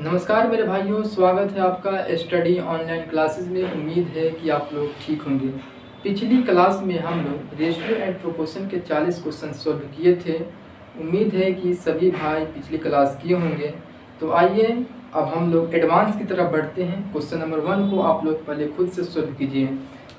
नमस्कार मेरे भाइयों, स्वागत है आपका स्टडी ऑनलाइन क्लासेस में। उम्मीद है कि आप लोग ठीक होंगे। पिछली क्लास में हम लोग रेशियो एंड प्रोपोर्शन के 40 क्वेश्चन सॉल्व किए थे। उम्मीद है कि सभी भाई पिछली क्लास किए होंगे। तो आइए अब हम लोग एडवांस की तरफ बढ़ते हैं। क्वेश्चन नंबर 1 को आप लोग पहले खुद से सॉल्व कीजिए।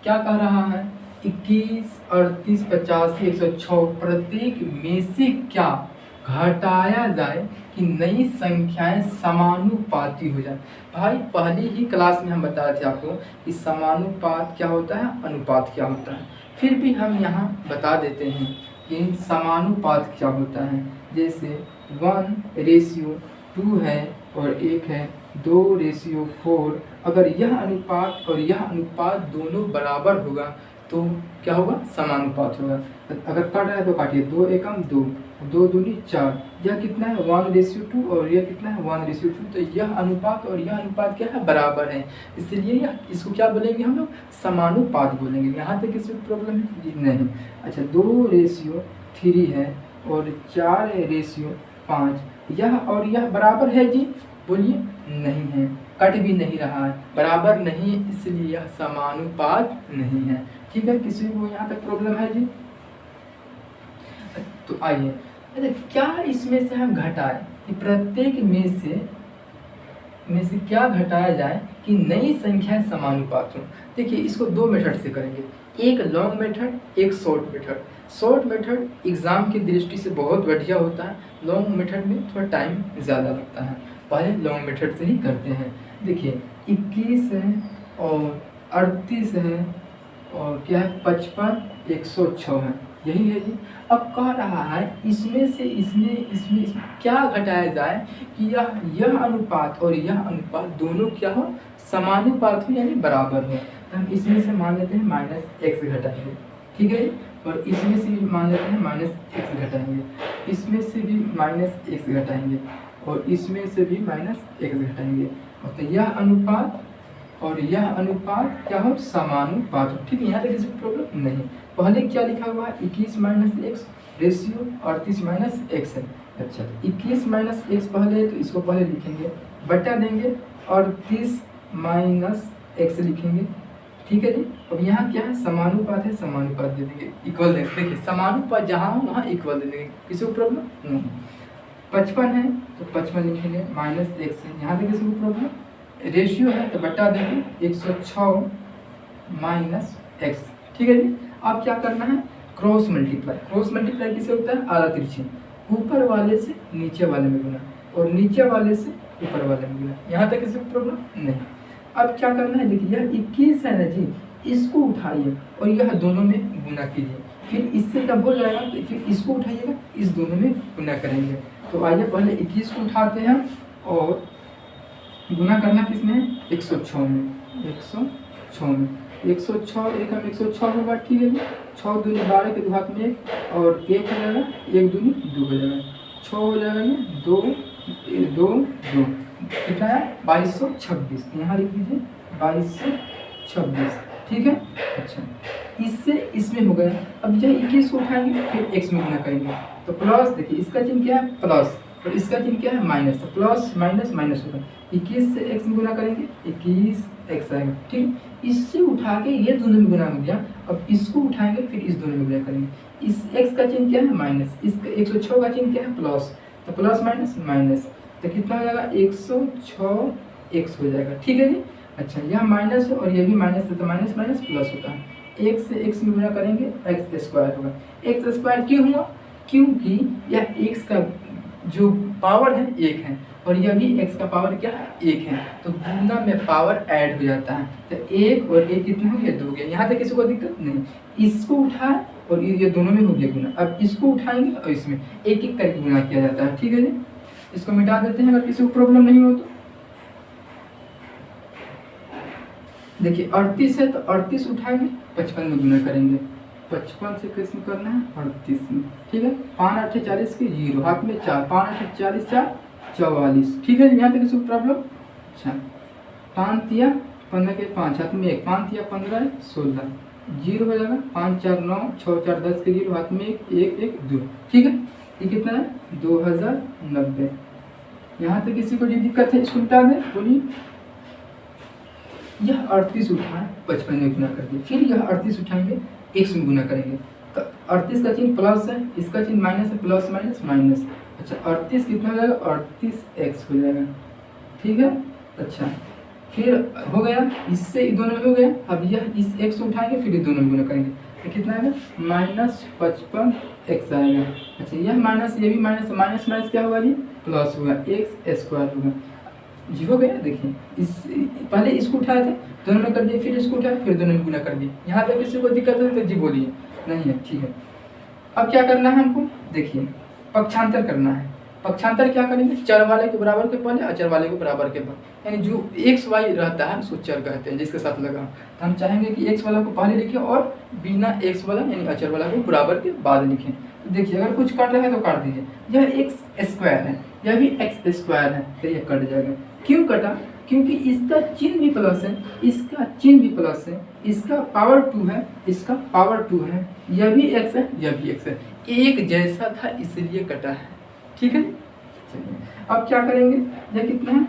क्या कह रहा है? 21, 38, 85, 106 प्रत्येक में से क्या घटाया जाए कि नई संख्याएं समानुपाती हो जाए। भाई पहली ही क्लास में हम बताए थे आपको कि समानुपात क्या होता है, अनुपात क्या होता है। फिर भी हम यहाँ बता देते हैं कि समानुपात क्या होता है। जैसे 1:2 है और 1 है, 2:4। अगर यह अनुपात और यह अनुपात दोनों बराबर होगा तो क्या होगा? समानुपात होगा। अगर कट रहा है तो काटिए, 2 एकम 2, 2 दूनी 4। यह कितना है? 1:2 और यह कितना है? 1:2। तो यह अनुपात और यह अनुपात क्या है? बराबर है। इसलिए यह इसको क्या बोलेंगे हम लोग? समानुपात बोलेंगे। यहाँ तक किसी प्रॉब्लम है जी? नहीं। अच्छा, 2:3 है और 4:5। यह और यह बराबर है जी? बोलिए नहीं है। कट भी नहीं रहा है, बराबर नहीं, इसलिए यह समानुपात नहीं है। ठीक है, किसी को यहाँ तक प्रॉब्लम है जी? तो आइए, अरे क्या इसमें से हम घटाएं कि प्रत्येक में से क्या घटाया जाए कि नई संख्या समानुपात हो। देखिए, इसको दो मेथड से करेंगे, एक लॉन्ग मेथड, एक short method. Short method exam की दृष्टि से बहुत बढ़िया होता है, लॉन्ग मेथड में थोड़ा टाइम ज़्यादा लगता है। पहले लॉन्ग मेथड से ही करते हैं। देखिए, 21 है और 38 है और क्या है? 55, 106 है, यही है जी। अब कह रहा है इसमें से इसमें क्या घटाया जाए कि यह अनुपात और यह अनुपात दोनों क्या हो? समानुपात हो, यानी बराबर हो। तो हम इसमें से मान लेते हैं -x घटाएंगे, ठीक है। और इसमें से भी मान लेते हैं -x घटाएंगे, इसमें से भी -x घटाएंगे और इसमें से भी -x घटाएंगे। तो यह अनुपात और यह अनुपात क्या हो? समानुपात हो। ठीक है, यहाँ तक किसी प्रॉब्लम नहीं। पहले क्या लिखा हुआ है? 21 - x रेशियो 38 - x है। अच्छा, 21 - x पहले है तो इसको पहले लिखेंगे, बटा देंगे 38 - x लिखेंगे। ठीक है जी। अब यहाँ क्या है? समानुपात है, समानुपात दे देंगे, इक्वल देंगे। देखिए, समानुपात जहाँ हो वहाँ इक्वल दे देंगे, किसी को प्रॉब्लम नहीं। 55 है तो 55 लिखेंगे, -x है, यहाँ तक किसी को प्रॉब्लम। रेशियो है तो बटा देंगे 106 - x। ठीक है जी। अब क्या करना है? Cross multiply. क्रॉस मल्टीप्लाई किसे होता है? आला तिरछी, ऊपर वाले से नीचे वाले में गुना और नीचे वाले से ऊपर वाले में गुना। यहाँ तक किसी को प्रॉब्लम नहीं। अब क्या करना है? देखिए, यह 21 है ना जी, इसको उठाइए और यह दोनों में गुना कीजिए। फिर इससे जब हो जाएगा तो फिर इसको उठाइएगा, इस दोनों में गुना करेंगे। तो आइए पहले 21 को उठाते हैं और गुना करना किसमें है? 106 में। 106 में 106 एक हम 106 होगा, ठीक है जी। 6 दूनी 12 के घात में 1 और 1 हो जाएगा, 1 दूनी 2 हो जाएगा, 6 हो जाएगा, ये 2 2 2 कितना है? 2226। यहाँ लिख दीजिए 2226। ठीक है। अच्छा, इससे इसमें हो गया। अब यह 21 को उठाएंगे फिर x में गुना करेंगे तो प्लस। देखिए, इसका चिन्ह क्या है? प्लस, और इसका चिन्ह क्या है? माइनस। तो प्लस माइनस माइनस होगा। 21 से x में गुना करेंगे, 21x आएगा। ठीक, इससे उठा के ये दोनों में गुना हो गया। अब इसको उठाएंगे फिर इस दोनों में गुना करेंगे। इस x का चिन्ह क्या है? माइनस, इसका 106 का चिन्ह क्या है? प्लस। तो प्लस माइनस माइनस, तो कितना हो जाएगा? 106x हो जाएगा। ठीक है जी। अच्छा, यह माइनस है और यह भी माइनस है, तो माइनस माइनस प्लस होता है। 1 से x में गुना करेंगे, x² होगा। x² क्यों हुआ? क्योंकि यह x का जो पावर है 1 है और यह भी x का पावर क्या है? 1 है, तो गुना में पावर ऐड हो जाता है। तो 1 और 1 कितना हो गया? 2 हो गया। यहाँ तक किसी को दिक्कत नहीं। इसको उठाए और ये दोनों में हो गया गुना। अब इसको उठाएंगे और इसमें एक एक करके गुना किया जाता है। ठीक है जी। इसको मिटा देते हैं अगर किसी को प्रॉब्लम नहीं हो तो। देखिए, 38 है तो 38 उठाएंगे, 55 में गुना करेंगे। 55 से किस में करना है? 38 में। ठीक है। 5 8 40 के 0, हाथ में 4, 5 8 40, 4 44। ठीक है, यहाँ तक किसी को प्रॉब्लम। अच्छा, 5 तिया 15 के 5, हाथ में 1, 5 तिया 15 16, 0 हो जाएगा। 5 4 9, 6 4 10 के 0, हाथ में 1 1 1 2। ठीक है, ये कितना है? 2090। यहाँ तक किसी को जो दिक्कत है इसको मिटा दें, बोलिए। यह 38 उठाएं 55 में गुना कर दिए, फिर यह 38 उठाएंगे x में गुना करेंगे, तो 38 का चिन्ह प्लस है, इसका चिन्ह माइनस है, प्लस माइनस माइनस। अच्छा 38 कितना हो जाएगा, 38x हो जाएगा, ठीक है। अच्छा फिर हो गया, इससे दोनों में हो गया, अब यह इस x उठाएंगे फिर ये दोनों में गुना करेंगे, तो कितना आएगा -55x आएगा। अच्छा यह माइनस, ये भी माइनस, माइनस माइनस क्या होगा जी, प्लस होगा, x² होगा जी, हो गया। देखिए इस पहले इसको उठाए थे, दोनों में कर दिए, फिर इसको उठाए, फिर दोनों में गुना कर दिए। यहाँ पे किसी को दिक्कत है तो जी बोलिए, नहीं है, ठीक है। अब क्या करना है हमको, देखिए पक्षांतर करना है। पक्षांतर क्या करेंगे, चर वाले को बराबर के पहले, अचर वाले को बराबर के बाद, यानी जो एक्स वाई रहता है उसको चर कहते हैं, जिसके साथ लगा। तो हम चाहेंगे कि एक्स वाला को पहले लिखें और बिना एक्स वाला यानी अचर वाला को बराबर के बाद लिखें। तो देखिए अगर कुछ कट रहा है तो काट दीजिए, यह x² है, यह भी x² है, तो यह कट जाएगा। क्यों कटा, क्योंकि इसका चिन्ह भी प्लस है, इसका चिन्ह भी प्लस है, इसका पावर 2 है, इसका पावर 2 है, यह भी x है, यह भी x है, एक जैसा था इसलिए कटा है, ठीक है। चलिए अब क्या करेंगे, यह कितना है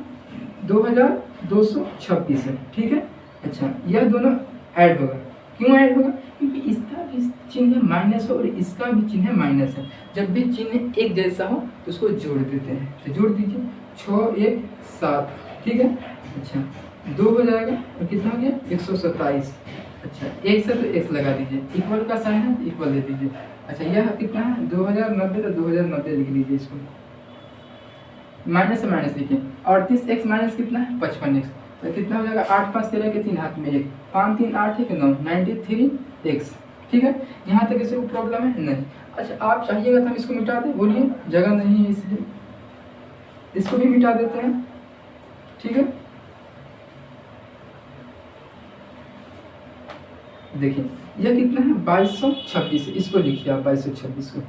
2226 है, ठीक है। अच्छा यह दोनों ऐड होगा, क्यों ऐड होगा, क्योंकि इसका भी चिन्ह माइनस है और इसका भी चिन्ह माइनस है। जब भी चिन्ह एक जैसा हो तो उसको जोड़ देते हैं, तो जोड़ दीजिए 6 1 7, ठीक है। अच्छा 2 हो जाएगा और कितना हो गया 127। अच्छा एक से तो x लगा दीजिए, इक्वल का साइन है इक्वल दे दीजिए। अच्छा यह कितना है 2090, तो 2090 लिख लीजिए, इसको माइनस से माइनस लिखिए, 38x माइनस कितना है 55x, तो कितना हो जाएगा 8 5 13 के 3 हाथ में 1, 5 3 8 1 9, 93x, ठीक है। यहाँ तक किसी को प्रॉब्लम है नहीं। अच्छा आप चाहिएगा तो हम इसको मिटा दें, बोलिए, जगह नहीं है इसलिए इसको भी मिटा देते हैं, ठीक है। देखिए यह कितना है 2226, इसको लिखिए आप 2226 को।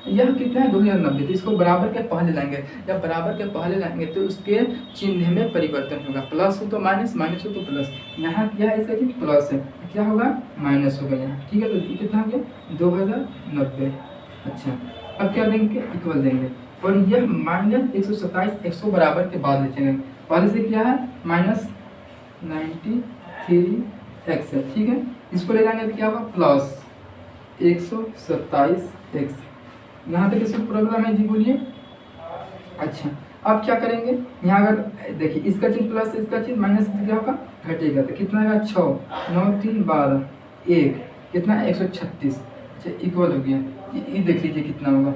यह कितना है 2090, तो इसको बराबर के पहले लाएंगे, जब बराबर के पहले लाएंगे तो उसके चिन्ह में परिवर्तन होगा, प्लस हो तो माइनस, माइनस हो तो प्लस। यहाँ क्या है, इसका चिन्ह प्लस है, क्या होगा माइनस होगा यहाँ, ठीक है। तो कितना हो गया 2090। अच्छा अब क्या देंगे, इक्वल देंगे, और यह -127 100 बराबर के बाद लिखेंगे, पहले से क्या है -93x है, ठीक है। इसको ले जाएंगे तो क्या होगा प्लस 127x। यहाँ तक किसी प्रॉब्लम है जी, बोलिए। अच्छा अब क्या करेंगे, यहाँ अगर देखिए इसका चिन्ह प्लस, इसका चिन्ह माइनस, क्या होगा घटेगा, तो कितना आएगा 6 9 3 12 1, कितना है 136। अच्छा इक्वल हो गया, ये देख लीजिए कितना होगा,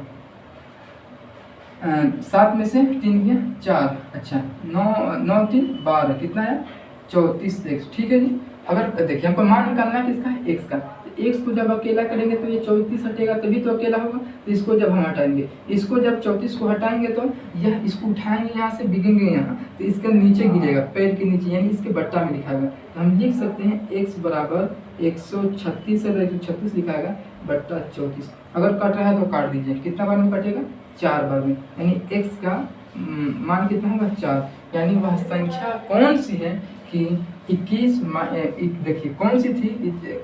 7 में से 3 गया 4, अच्छा 9 9 3 12, कितना है 34x, ठीक है जी। अगर देखिए हमको मान निकालना है किसका है, x का, तो x को जब अकेला करेंगे तो ये 34 हटेगा, तभी तो अकेला होगा। तो इसको जब हम हटाएंगे, इसको जब 34 को हटाएंगे तो यह इसको उठाएंगे, यहाँ से बिगेंगे यहाँ, तो इसके नीचे गिरेगा, पैर के नीचे, यानी इसके बट्टा में लिखाएगा। तो हम लिख सकते हैं x बराबर 136 है, 136 लिखाएगा बट्टा 34। अगर कट रहा है तो काट दीजिए, कितना बार में कटेगा 4 बार में, यानी x का मान कितना होगा 4, यानी वह संख्या कौन सी है कि 21, देखिए कौन सी थी,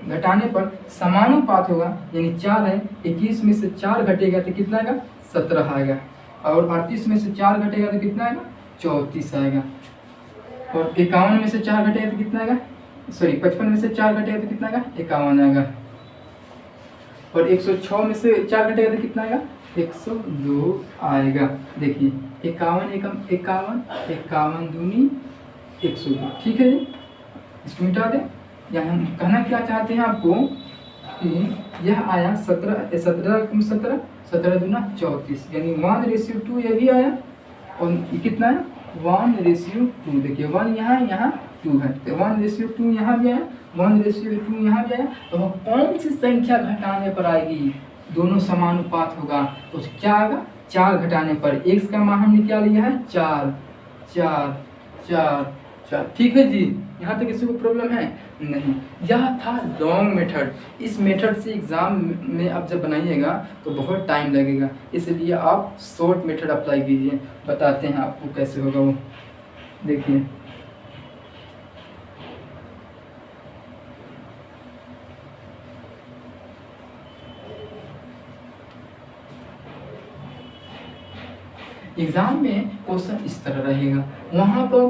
घटाने पर समानुपात होगा, यानी 4 है, 21 में से 4 घटेगा तो कितना आएगा 17 आएगा, और 38 में से 4 घटेगा तो कितना आएगा 34 आएगा, और 51 में से 4 घटेगा तो कितना आएगा, सॉरी 55 में से 4 घटेगा तो कितना आएगा 51 आएगा, और 106 में से 4 घटेगा तो कितना आएगा 102 आएगा। देखिए 51 एकम 51, 51 दूनी 102, ठीक है जी। इसको मिटा दें, या हम कहना क्या चाहते हैं आपको कि यह आया 17 17 दूना 34, यानी 1:2 ये भी आया, और ये कितना है 1:2। देखिए 1 यहाँ 2 है, तो 1:2 यहाँ भी आया, 1:2 यहाँ भी आया। तो कौन सी संख्या घटाने पर आएगी, दोनों समानुपात होगा, तो क्या आएगा 4 घटाने पर, x का मान हमने क्या लिया है 4 4 4 4, ठीक है जी। यहाँ तक किसी को प्रॉब्लम है नहीं। यह था लॉन्ग मेथड, इस मेथड से एग्जाम में आप जब बनाइएगा तो बहुत टाइम लगेगा, इसलिए आप शॉर्ट मेथड अप्लाई कीजिए, बताते हैं आपको कैसे होगा वो, देखिए। एग्जाम में क्वेश्चन इस तरह रहेगा, वहाँ पर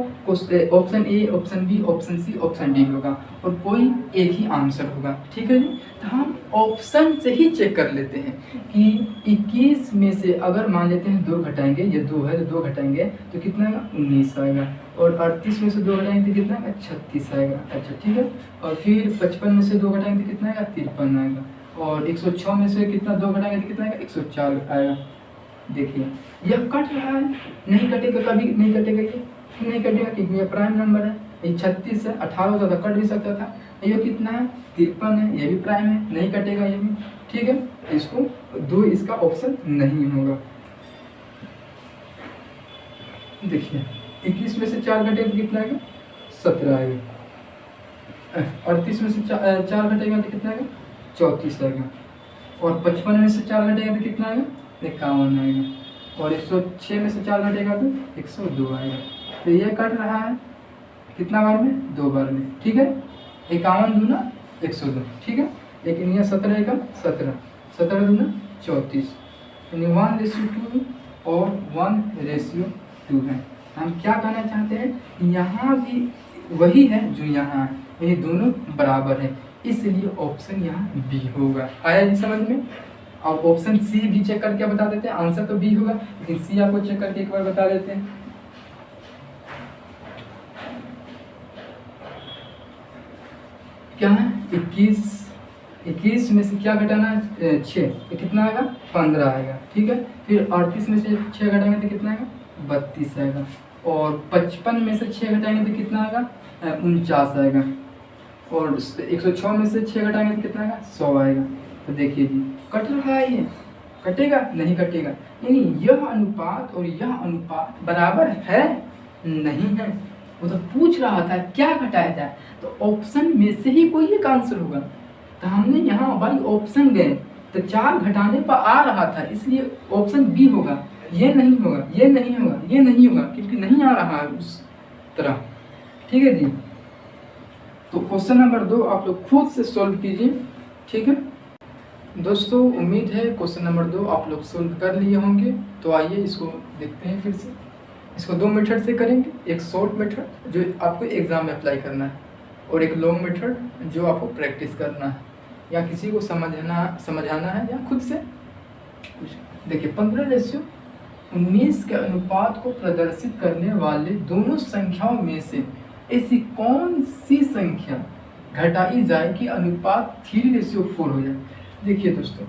option A, option B, option C, option D होगा और कोई एक ही आंसर होगा। ठीक है जी। तो हम ऑप्शन से ही चेक कर लेते हैं कि 21 में से अगर मान लेते हैं 2 घटाएंगे, ये 2 है तो 2 घटाएंगे तो कितना आएगा, 19 आएगा। और 38 में से 2 घटाएंगे तो कितना आएगा, 36 आएगा। अच्छा ठीक है। और फिर 55 में से 2 घटाएंगे तो कितना आएगा, 53 आएगा। और 106 में से कितना 2 घटाएंगे तो कितना आएगा, 104 आएगा। देखिए यह कट रहा है, नहीं कटेगा, कभी नहीं कटेगा, ये क्यों नहीं कटेगा, क्योंकि ये प्राइम नंबर है। ये 36 है, 18 होता था कट भी सकता था। ये कितना है, 53 है, ये भी प्राइम है, नहीं कटेगा ये भी। ठीक है, इसको 2 इसका ऑप्शन नहीं होगा। देखिए 21 में से 4 घटेगा तो कितना आएगा, 17 आएगा। 38 में से 4 घटेगा तो कितना आएगा, 34 आएगा। और 55 में से 4 घटेगा तो कितना आएगा, 51 आएगा। और 106 में से 4 घटेगा तो 102 आएगा। तो ये कट रहा है कितना बार में, 2 बार में। ठीक है, 51 दूना 102। ठीक है, लेकिन यह 17 एकम 17, 17 दूना 34, यानी 1:2 और 1:2 है। हम क्या कहना चाहते हैं, यहाँ भी वही है जो यहाँ है, ये दोनों बराबर है, इसलिए ऑप्शन यहाँ बी होगा। आया जी समझ में। अब ऑप्शन सी भी चेक करके बता देते हैं, आंसर तो बी होगा, लेकिन सी आपको चेक करके एक बार बता देते हैं। क्या है, 21 में से क्या घटाना है, 6, तो कितना आएगा, 15 आएगा। ठीक है, फिर 38 में से 6 घटाएंगे तो कितना आएगा, 32 आएगा। और 55 में से 6 घटाएंगे तो कितना आएगा, 49 आएगा। और 106 में से 6 घटाएंगे तो कितना आएगा, 100 आएगा। तो देखिए जी कट रहा है, ये कटेगा, नहीं कटेगा, यानी यह अनुपात और यह अनुपात बराबर है, नहीं है। वो तो पूछ रहा था क्या घटाया जाए, तो ऑप्शन में से ही कोई एक आंसर होगा। तो हमने यहाँ भाई ऑप्शन गए तो 4 घटाने पर आ रहा था, इसलिए ऑप्शन बी होगा। ये नहीं होगा, ये नहीं होगा, ये नहीं होगा, क्योंकि नहीं आ रहा है उस तरह। ठीक है जी। तो क्वेश्चन नंबर 2 आप लोग खुद से सॉल्व कीजिए। ठीक है दोस्तों, उम्मीद है क्वेश्चन नंबर 2 आप लोग सोल्व कर लिए होंगे। तो आइए इसको देखते हैं फिर से। इसको 2 मेथड से करेंगे, एक शॉर्ट मेथड जो आपको एग्ज़ाम में अप्लाई करना है, और एक लॉन्ग मेथड जो आपको प्रैक्टिस करना है या किसी को समझाना है या खुद से। देखिए 15:19 के अनुपात को प्रदर्शित करने वाले दोनों संख्याओं में से ऐसी कौन सी संख्या घटाई जाए कि अनुपात 3:4 हो जाए। देखिए दोस्तों,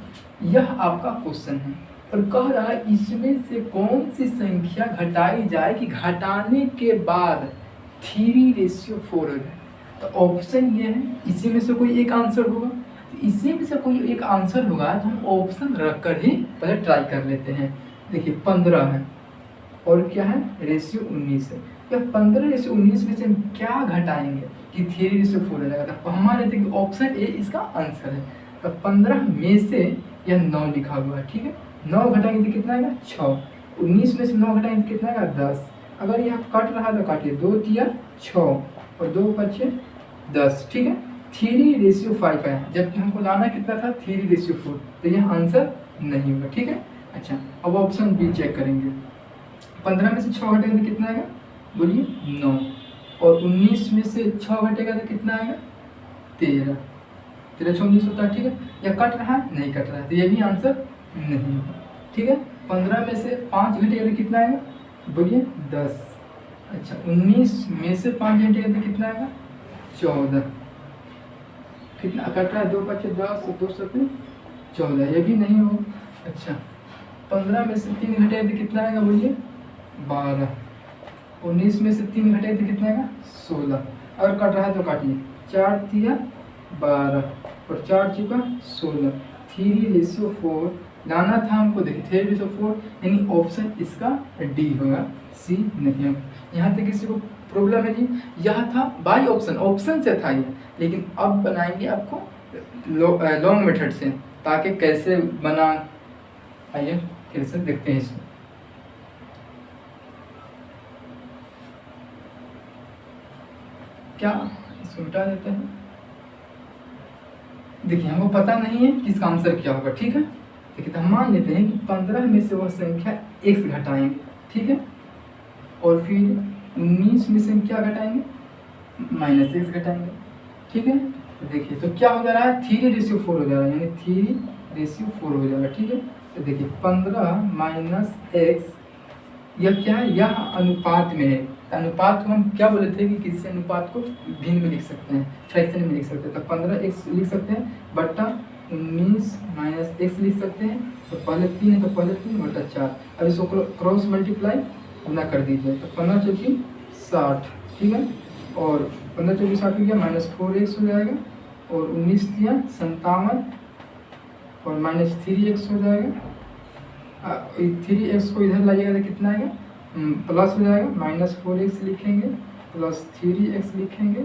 यह आपका क्वेश्चन है और कह रहा है इसमें से कौन सी संख्या घटाई जाए कि घटाने के बाद 3:4 हो जाए। तो ऑप्शन ये है, इसी में से कोई एक आंसर होगा। तो इसी में से कोई एक आंसर होगा तो हम ऑप्शन रख कर ही पहले ट्राई कर लेते हैं। देखिए 15 है और क्या है, रेशियो 19 है। या 15:19 में से हम क्या घटाएंगे कि 3:4 हो जाएगा। तो हम मान लेते हैं कि ऑप्शन ए इसका आंसर है। तो 15 में से यह 9 लिखा हुआ है। ठीक है, 9 घटाएंगे तो कितना आएगा, 6। 19 में से 9 घटाएंगे तो कितना आएगा, 10। अगर यहाँ कट रहा तो काटिए, 2 तिया 6 और 2 बचे 10। ठीक है, 3:5 है, जबकि हमको लाना कितना था, 3:4। तो यह आंसर नहीं होगा। ठीक है, अच्छा अब ऑप्शन बी चेक करेंगे। 15 में से 6 घटेगा तो कितना आएगा, बोलिए 9। और 19 में से 6 घटेगा तो कितना आएगा, 13। 13 6 19 होता है। ठीक है, या कट रहा है, नहीं कट रहा है, तो ये भी आंसर नहीं होगा। ठीक है, 15 में से 5 घटेगा तो कितना आएगा, बोलिए 10। अच्छा 19 में से 5 घटेगा तो कितना आएगा, 14। कितना कट रहा है, 2 बचे 10 और 2 7 14, ये भी नहीं होगा। अच्छा 15 में से 3 घटेगा तो कितना आएगा, बोलिए 12। 19 में से 3 घटेगा तो कितना आएगा, 16। अगर कट रहा है तो काटिए, 4 तिया 12 और 4 चुका 16। 3:4 लाना था हमको। देखिए 3:4, यानी ऑप्शन इसका डी होगा, सी नहीं होगा। यहाँ तक किसी को प्रॉब्लम है जी, यह था बाई ऑप्शन से था ये, लेकिन अब बनाएंगे आपको लॉन्ग मेथड से, ताकि कैसे बना। आइए फिर से देखते हैं इसमें। क्या इसको मिटा देते हैं। देखिए हमको पता नहीं है कि इसका आंसर क्या होगा। ठीक है, देखिए तो हम मान लेते हैं कि 15 में से वह संख्या x घटाएंगे। ठीक है। और फिर 19 में से हम क्या घटाएंगे, -x घटाएंगे, ठीक है। तो देखिए तो क्या हो जा रहा है, 3:4 हो जा रहा है, यानी 3:4 हो जाएगा, ठीक है। तो देखिए 15 - x, यह क्या है, यह अनुपात में है। तो अनुपात को हम क्या बोले थे कि किसी अनुपात को भिन्न में लिख सकते हैं, फ्रैक्शन में लिख सकते हैं। तो 15x लिख सकते हैं बटा 19 - x लिख सकते हैं। तो पहले 3 है तो पहले 3 बटा 4। अब इसको क्रॉस मल्टीप्लाई गुना कर दीजिए। तो 15 चौकी 60, ठीक है। और 15 चौकी 60 हो गया, -4x हो जाएगा। और 19 दिया 57 और -3x हो जाएगा। 3x को इधर लाइएगा तो कितना आएगा, प्लस हो जाएगा, -4x लिखेंगे प्लस 3x लिखेंगे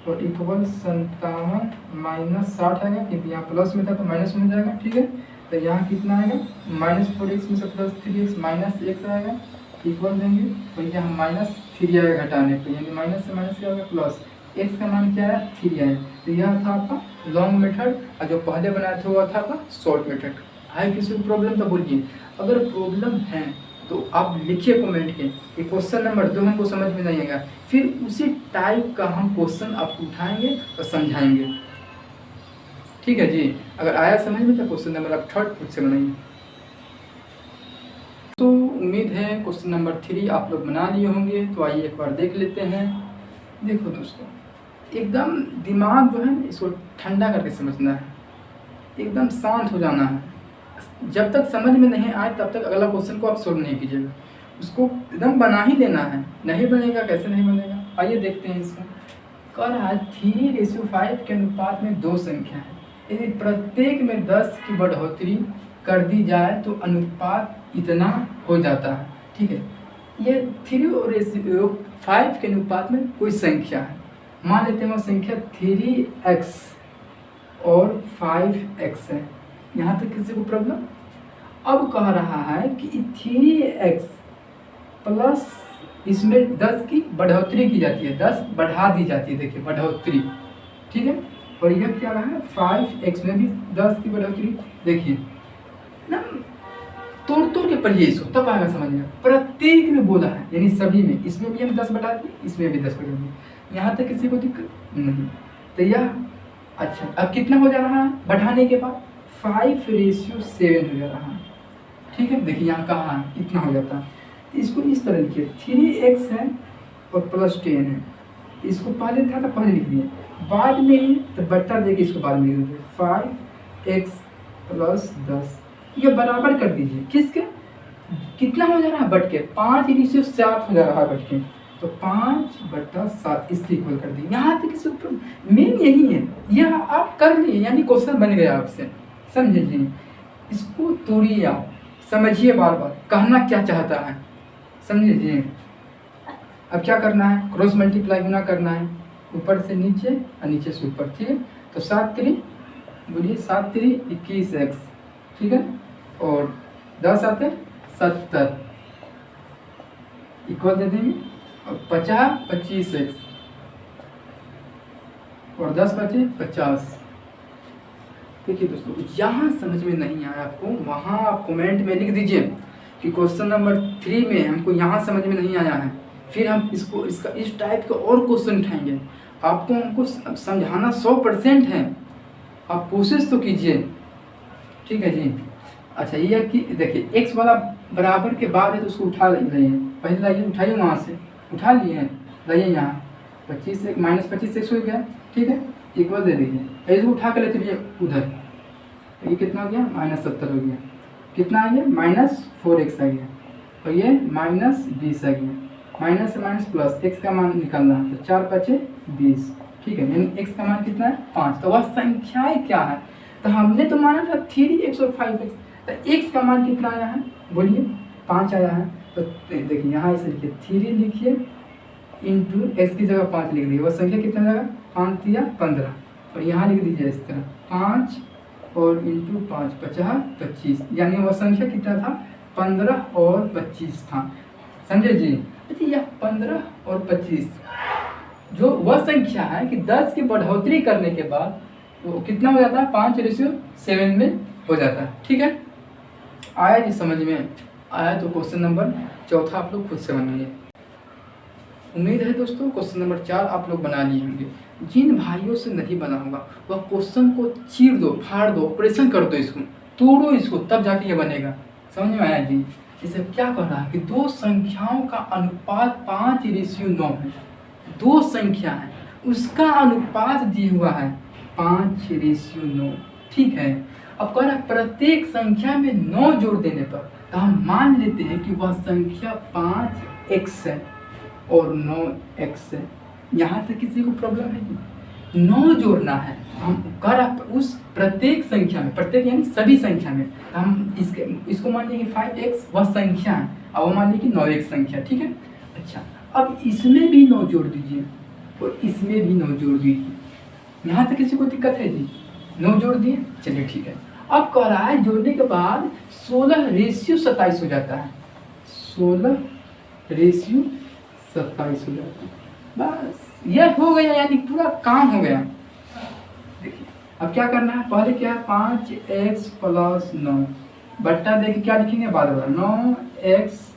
और इक्वल 57 - 60 आएगा, क्योंकि यहाँ प्लस में था तो माइनस में हो जाएगा, ठीक है। तो यहाँ कितना आएगा, -4x में से प्लस 3x -x आएगा, इक्वल देंगे। तो यहाँ -3 आएगा घटाने पर, यानी माइनस से माइनस क्या होगा प्लस, x का मान क्या है 3 है। तो यह था आपका लॉन्ग मेथड, और जो पहले बनाया था वो था आपका शॉर्ट मेथड। है किसी को प्रॉब्लम तो बोलिए, अगर प्रॉब्लम है तो आप लिखिए कमेंट के कि क्वेश्चन नंबर 2 हमको समझ में नहीं आएगा, फिर उसी टाइप का हम क्वेश्चन आपको उठाएंगे और समझाएंगे, ठीक है जी। अगर आया समझ में तो क्वेश्चन नंबर आप 3 खुद से बनाइए। तो उम्मीद है क्वेश्चन नंबर 3 आप लोग बना लिए होंगे। तो आइए एक बार देख लेते हैं। देखो दोस्तों, एकदम दिमाग जो है इसको ठंडा करके समझना है, एकदम शांत हो जाना है। जब तक समझ में नहीं आए तब तक अगला क्वेश्चन को आप सोल्व नहीं कीजिएगा, उसको एकदम बना ही लेना है। नहीं बनेगा, कैसे नहीं बनेगा, आइए देखते हैं। इसमें कह रहा है 3:5 के अनुपात में 2 संख्या है, यदि प्रत्येक में 10 की बढ़ोतरी कर दी जाए तो अनुपात इतना हो जाता है, ठीक है। ये 3:5 के अनुपात में कोई संख्या है, मान लेते हैं वो संख्या 3x और 5x है। यहाँ तक किसी को प्रॉब्लम। अब कह रहा है कि 3x प्लस इसमें 10 की बढ़ोतरी की जाती है, 10 बढ़ा दी जाती है, देखिए बढ़ोतरी, ठीक है। और यह क्या रहा है 5x में भी 10 की बढ़ोतरी, देखिए ना, तोड़ के पढ़िए इसको तब आएगा समझ में। प्रत्येक में बोला है यानी सभी में, इसमें भी हम 10 बढ़ा दिए, इसमें भी 10 बढ़ा दिए, यहाँ तक किसी को दिक्कत नहीं। तो यह अच्छा, अब कितना हो जा रहा है बढ़ाने के बाद 5:7 हो जा रहा है, ठीक है। देखिए यहाँ कहाँ है, इतना हो जाता है। तो इसको इस तरह लिखिए, 3x है और प्लस 10 है, इसको पहले था तो पहले लिख दिए, बाद में तो बट्टा देके इसको बाद में लिख दीजिए 5x प्लस 10, ये बराबर कर दीजिए किसके, कितना हो जा रहा है बट के, 5:7 हो जा रहा है बट के, तो 5/7 इसके इक्वल कर दिए। यहाँ तक इस मेन यही है, यह आप कर लिए यानी क्वेश्चन बन गया आपसे, समझे जी। इसको तोड़िए आप, समझिए बार बार कहना क्या चाहता है, समझे जी। अब क्या करना है, क्रॉस मल्टीप्लाई गुना करना है, ऊपर से नीचे और नीचे से ऊपर, ठीक है। तो 7×3 बोलिए 7×3 21x, ठीक है। और 10 आते 70 इक्वल दे देंगे, और 50 25x और 10 बचे 50। देखिए दोस्तों, यहाँ समझ में नहीं आया आपको, वहाँ आप कमेंट में लिख दीजिए कि क्वेश्चन नंबर 3 में हमको यहाँ समझ में नहीं आया है, फिर हम इसको इसका इस टाइप का और क्वेश्चन उठाएंगे। आपको हमको समझाना 100% है, आप कोशिश तो कीजिए, ठीक है जी। अच्छा ये कि देखिए x वाला बराबर के बाद है तो उसको उठा लाइए, पहले लाइए, उठाइए वहाँ से, उठा लिए हैं, लाइए यहाँ 25 से -25x हो गया, ठीक है, इक्वल दे दीजिए। इसको उठा कर लेते हैं उधर, ये कितना हो गया -70 हो गया, कितना आ गया -4x आ गया, और ये -20 आ गया, माइनस से माइनस प्लस, x का मान निकालना है तो 4 × 5 = 20, ठीक है। यानी x का मान कितना है 5। तो वह संख्याएं क्या है, तो हमने तो माना था 3x और 5x, तो x का मान कितना आया है बोलिए 5 आया है। तो देखिए यहाँ इसे लिखिए 3 लिखिए इंटू x की जगह 5 लिख दीजिए, वह संख्या कितना जाएगा 5 या 15, और यहाँ लिख दीजिए इस तरह 5 और इंटू 5 50 25, यानी वह संख्या कितना था 15 और 25 था, समझे जी। अच्छा यह 15 और 25 जो वह संख्या है कि 10 की बढ़ोतरी करने के बाद वो कितना हो जाता है 5:7 में हो जाता है, ठीक है। आया जी समझ में। आया तो क्वेश्चन नंबर चौथा आप लोग खुद से बनाइए। उम्मीद है दोस्तों क्वेश्चन नंबर 4 आप लोग बना लिए होंगे। जिन भाइयों से नहीं बना होगा वह क्वेश्चन को चीर दो, फाड़ दो, ऑपरेशन कर दो, इसको तोड़ो इसको, तब जाके ये बनेगा। समझ में आया जी? इसे क्या कर रहा है कि दो संख्याओं का अनुपात 5:9 है। दो संख्या है उसका अनुपात दिया हुआ है 5:9। ठीक है, अब कह रहा है प्रत्येक संख्या में 9 जोड़ देने पर, तो हम मान लेते हैं कि वह संख्या 5x है और 9x है। यहाँ तक किसी को प्रॉब्लम है नहीं? 9 जोड़ना है, हम कर उस प्रत्येक संख्या में, प्रत्येक यानी सभी संख्या में, तो हम इसको मान लेंगे 5x वह संख्या है, अब मान लेंगे 9x संख्या। ठीक है, अच्छा अब इसमें भी 9 जोड़ दीजिए और इसमें भी 9 जोड़ दीजिए। यहाँ तक किसी को दिक्कत है जी? 9 जोड़ दिए, चलिए ठीक है। अब कह रहा है जोड़ने के बाद 16:27 हो जाता है, 16:27 हो जाता है। बस यह हो गया, यानी पूरा काम हो गया। देखिए अब क्या करना है, पहले क्या है 5x + 9 बट्टा देखिए क्या लिखेंगे बाद में 9x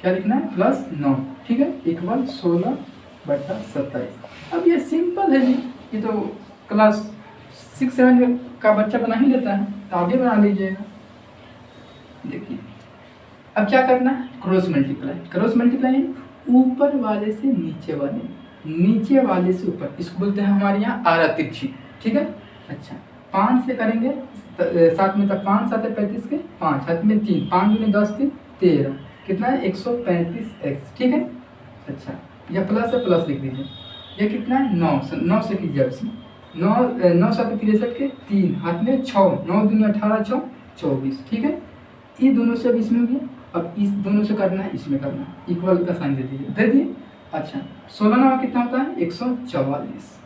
क्या लिखना है +9। ठीक है, इक्वल 16/27। अब ये सिंपल है जी, ये तो क्लास 6-7 का बच्चा बना ही लेता है, तो आगे बना लीजिएगा। देखिए अब क्या करना है, क्रॉस मल्टीप्लाई। क्रॉस मल्टीप्लाई ऊपर वाले से नीचे वाले, नीचे वाले से ऊपर, इसको बोलते हैं हमारे यहाँ आरा तिरछी। ठीक है, अच्छा 5 से करेंगे 7 में, तक 5 7 35 के 5 हाथ में 3, 5 दूनी 10 3 13, कितना है 135x। ठीक है, अच्छा यह प्लस है, प्लस लिख दीजिए। यह कितना है 9 से कीजिए इसमें, 9 7 63 के 3 हाथ में 6, 9 दूनी 18 6 24। ठीक है, ये दोनों से अब इसमें हो गया, अब इस दोनों से करना है, इसमें करना है, इक्वल का साइन दे दीजिए, दे दिए। अच्छा 16 9 कितना होता है 144।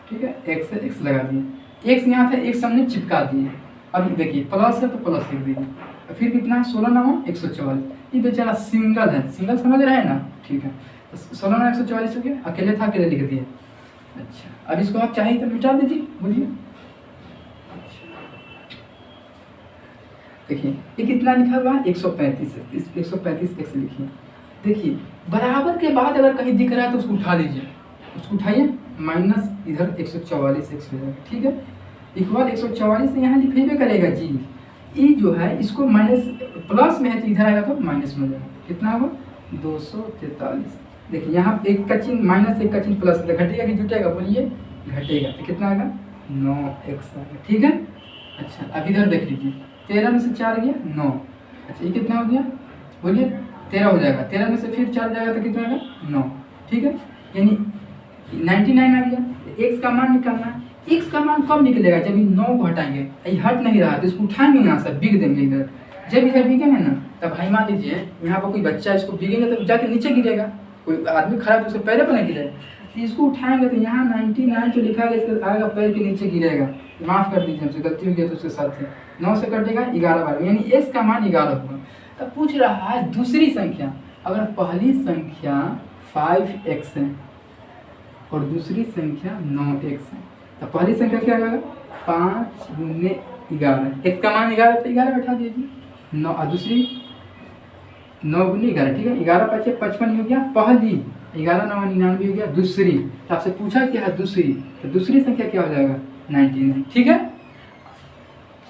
ठीक है, x से x लगा दिए, x यहाँ था x हमने चिपका दिए। अब देखिए प्लस है तो प्लस लिख दीजिए, फिर कितना है 16 9 144। ये बेचारा सिंगल है, सिंगल समझ रहे हैं ना? ठीक है, तो 16 9 144 हो गया, अकेले था अकेले लिख दिए। अच्छा अब इसको आप चाहिए तो मिटा दीजिए, बोलिए। देखिए ये कितना लिखा हुआ है 135 है, 135x लिखिए। देखिए बराबर के बाद अगर कहीं दिख रहा है तो उसको उठा लीजिए, उसको उठाइए, माइनस इधर 144x हो जाएगा। ठीक है, इक्वल 144 यहाँ लिखेबे करेगा जी। ये जो है इसको माइनस प्लस में है तो इधर आएगा तो माइनस में जाएगा, कितना होगा 243। देखिए यहाँ एक का चिन्ह माइनस, एक का चिन्ह प्लस, घटेगा कि जुटेगा बोलिए? घटेगा, तो कितना आएगा 9x आएगा। ठीक है, अच्छा अब इधर देख लीजिए, 13 में से 4 गया 9। अच्छा ये कितना हो गया बोलिए? 13 हो जाएगा, 13 में से फिर 4 जाएगा तो कितना आएगा 9। ठीक है, यानी 99 आ गया। x का मान निकालना है, x का मान कब निकलेगा? जब ये 9 को हटाएंगे, ये हट नहीं रहा तो इसको उठाएंगे यहाँ से, बिग देंगे इधर। जब इधर बिगेंगे ना, तब भाई मान लीजिए यहाँ पर कोई बच्चा, इसको बिगेंगे तो जाके नीचे गिरेगा, कोई आदमी खड़ा है तो उसके पैर पर नहीं गिरेगा, तो इसको उठाएंगे तो यहाँ 99 जो लिखा है इसके आएगा, पैर के नीचे गिरेगा। माफ़ कर दीजिए, हमसे गलती हो गया तो उसके साथ है 9 से कटेगा 11 बार, यानी x का मान 11 होगा। तब पूछ रहा है दूसरी संख्या, अगर पहली संख्या 5x है और दूसरी संख्या 9x है, तो पहली संख्या क्या होगा 5 गुने 11, x का मान 11 तो 11 बैठा दीजिए, 9 और दूसरी 9 गुने 11। ठीक है, 11 5 55 हो गया पहली, 11 9 99 हो गया दूसरी। तो आपसे पूछा क्या है दूसरी, तो दूसरी संख्या क्या हो जाएगा 99। ठीक है,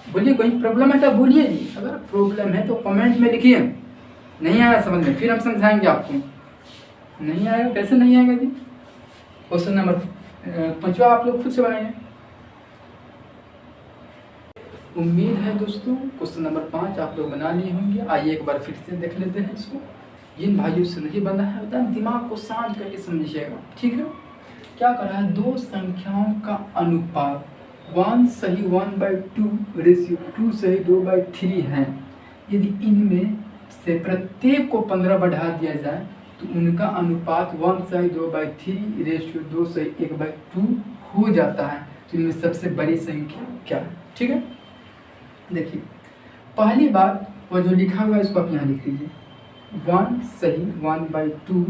बोलिए कोई प्रॉब्लम है तो बोलिए जी, अगर प्रॉब्लम है तो कमेंट में लिखिए। नहीं आया समझ में फिर हम समझाएंगे आपको। नहीं आएगा, कैसे नहीं आएगा जी? क्वेश्चन नंबर 5 आप लोग खुद से बनाइए। उम्मीद है दोस्तों क्वेश्चन नंबर 5 आप लोग बना लिए होंगे। आइए एक बार फिर से देख लेते हैं इसको। जिन भाइयों से नहीं बना है होता है, दिमाग को शांत करके समझिएगा। ठीक है, क्या कर रहा है, दो संख्याओं का अनुपात 1 सही 1/2 रेशियो 2 सही 2/3 है। यदि इनमें से प्रत्येक को 15 बढ़ा दिया जाए तो उनका अनुपात 1 सही 2/3 रेशियो 2 सही 1/2 हो जाता है। तो इनमें सबसे बड़ी संख्या क्या है? ठीक है, देखिए पहली बात वो जो लिखा हुआ है इसको आप यहाँ लिख लीजिए, 1 सही 1/2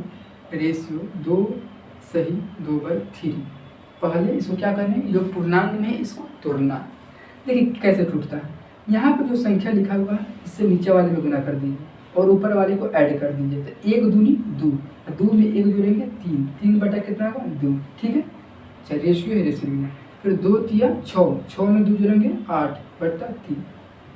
रेशियो 2 सही 2/3। पहले इसको क्या करना है, जो पूर्णांक में है इसको तोड़ना है। देखिए कैसे टूटता है, यहाँ पर जो संख्या लिखा हुआ है इससे नीचे वाले में गुना कर दीजिए और ऊपर वाले को ऐड कर दीजिए। तो एक दूनी दो, दो में एक जोड़ेंगे तीन, तीन बटा कितना होगा दो, ठीक है। अच्छा रेशियो है, रेशियो लिखना। फिर दो तिया छः, छः में दो जोड़ेंगे 8 बटा 3।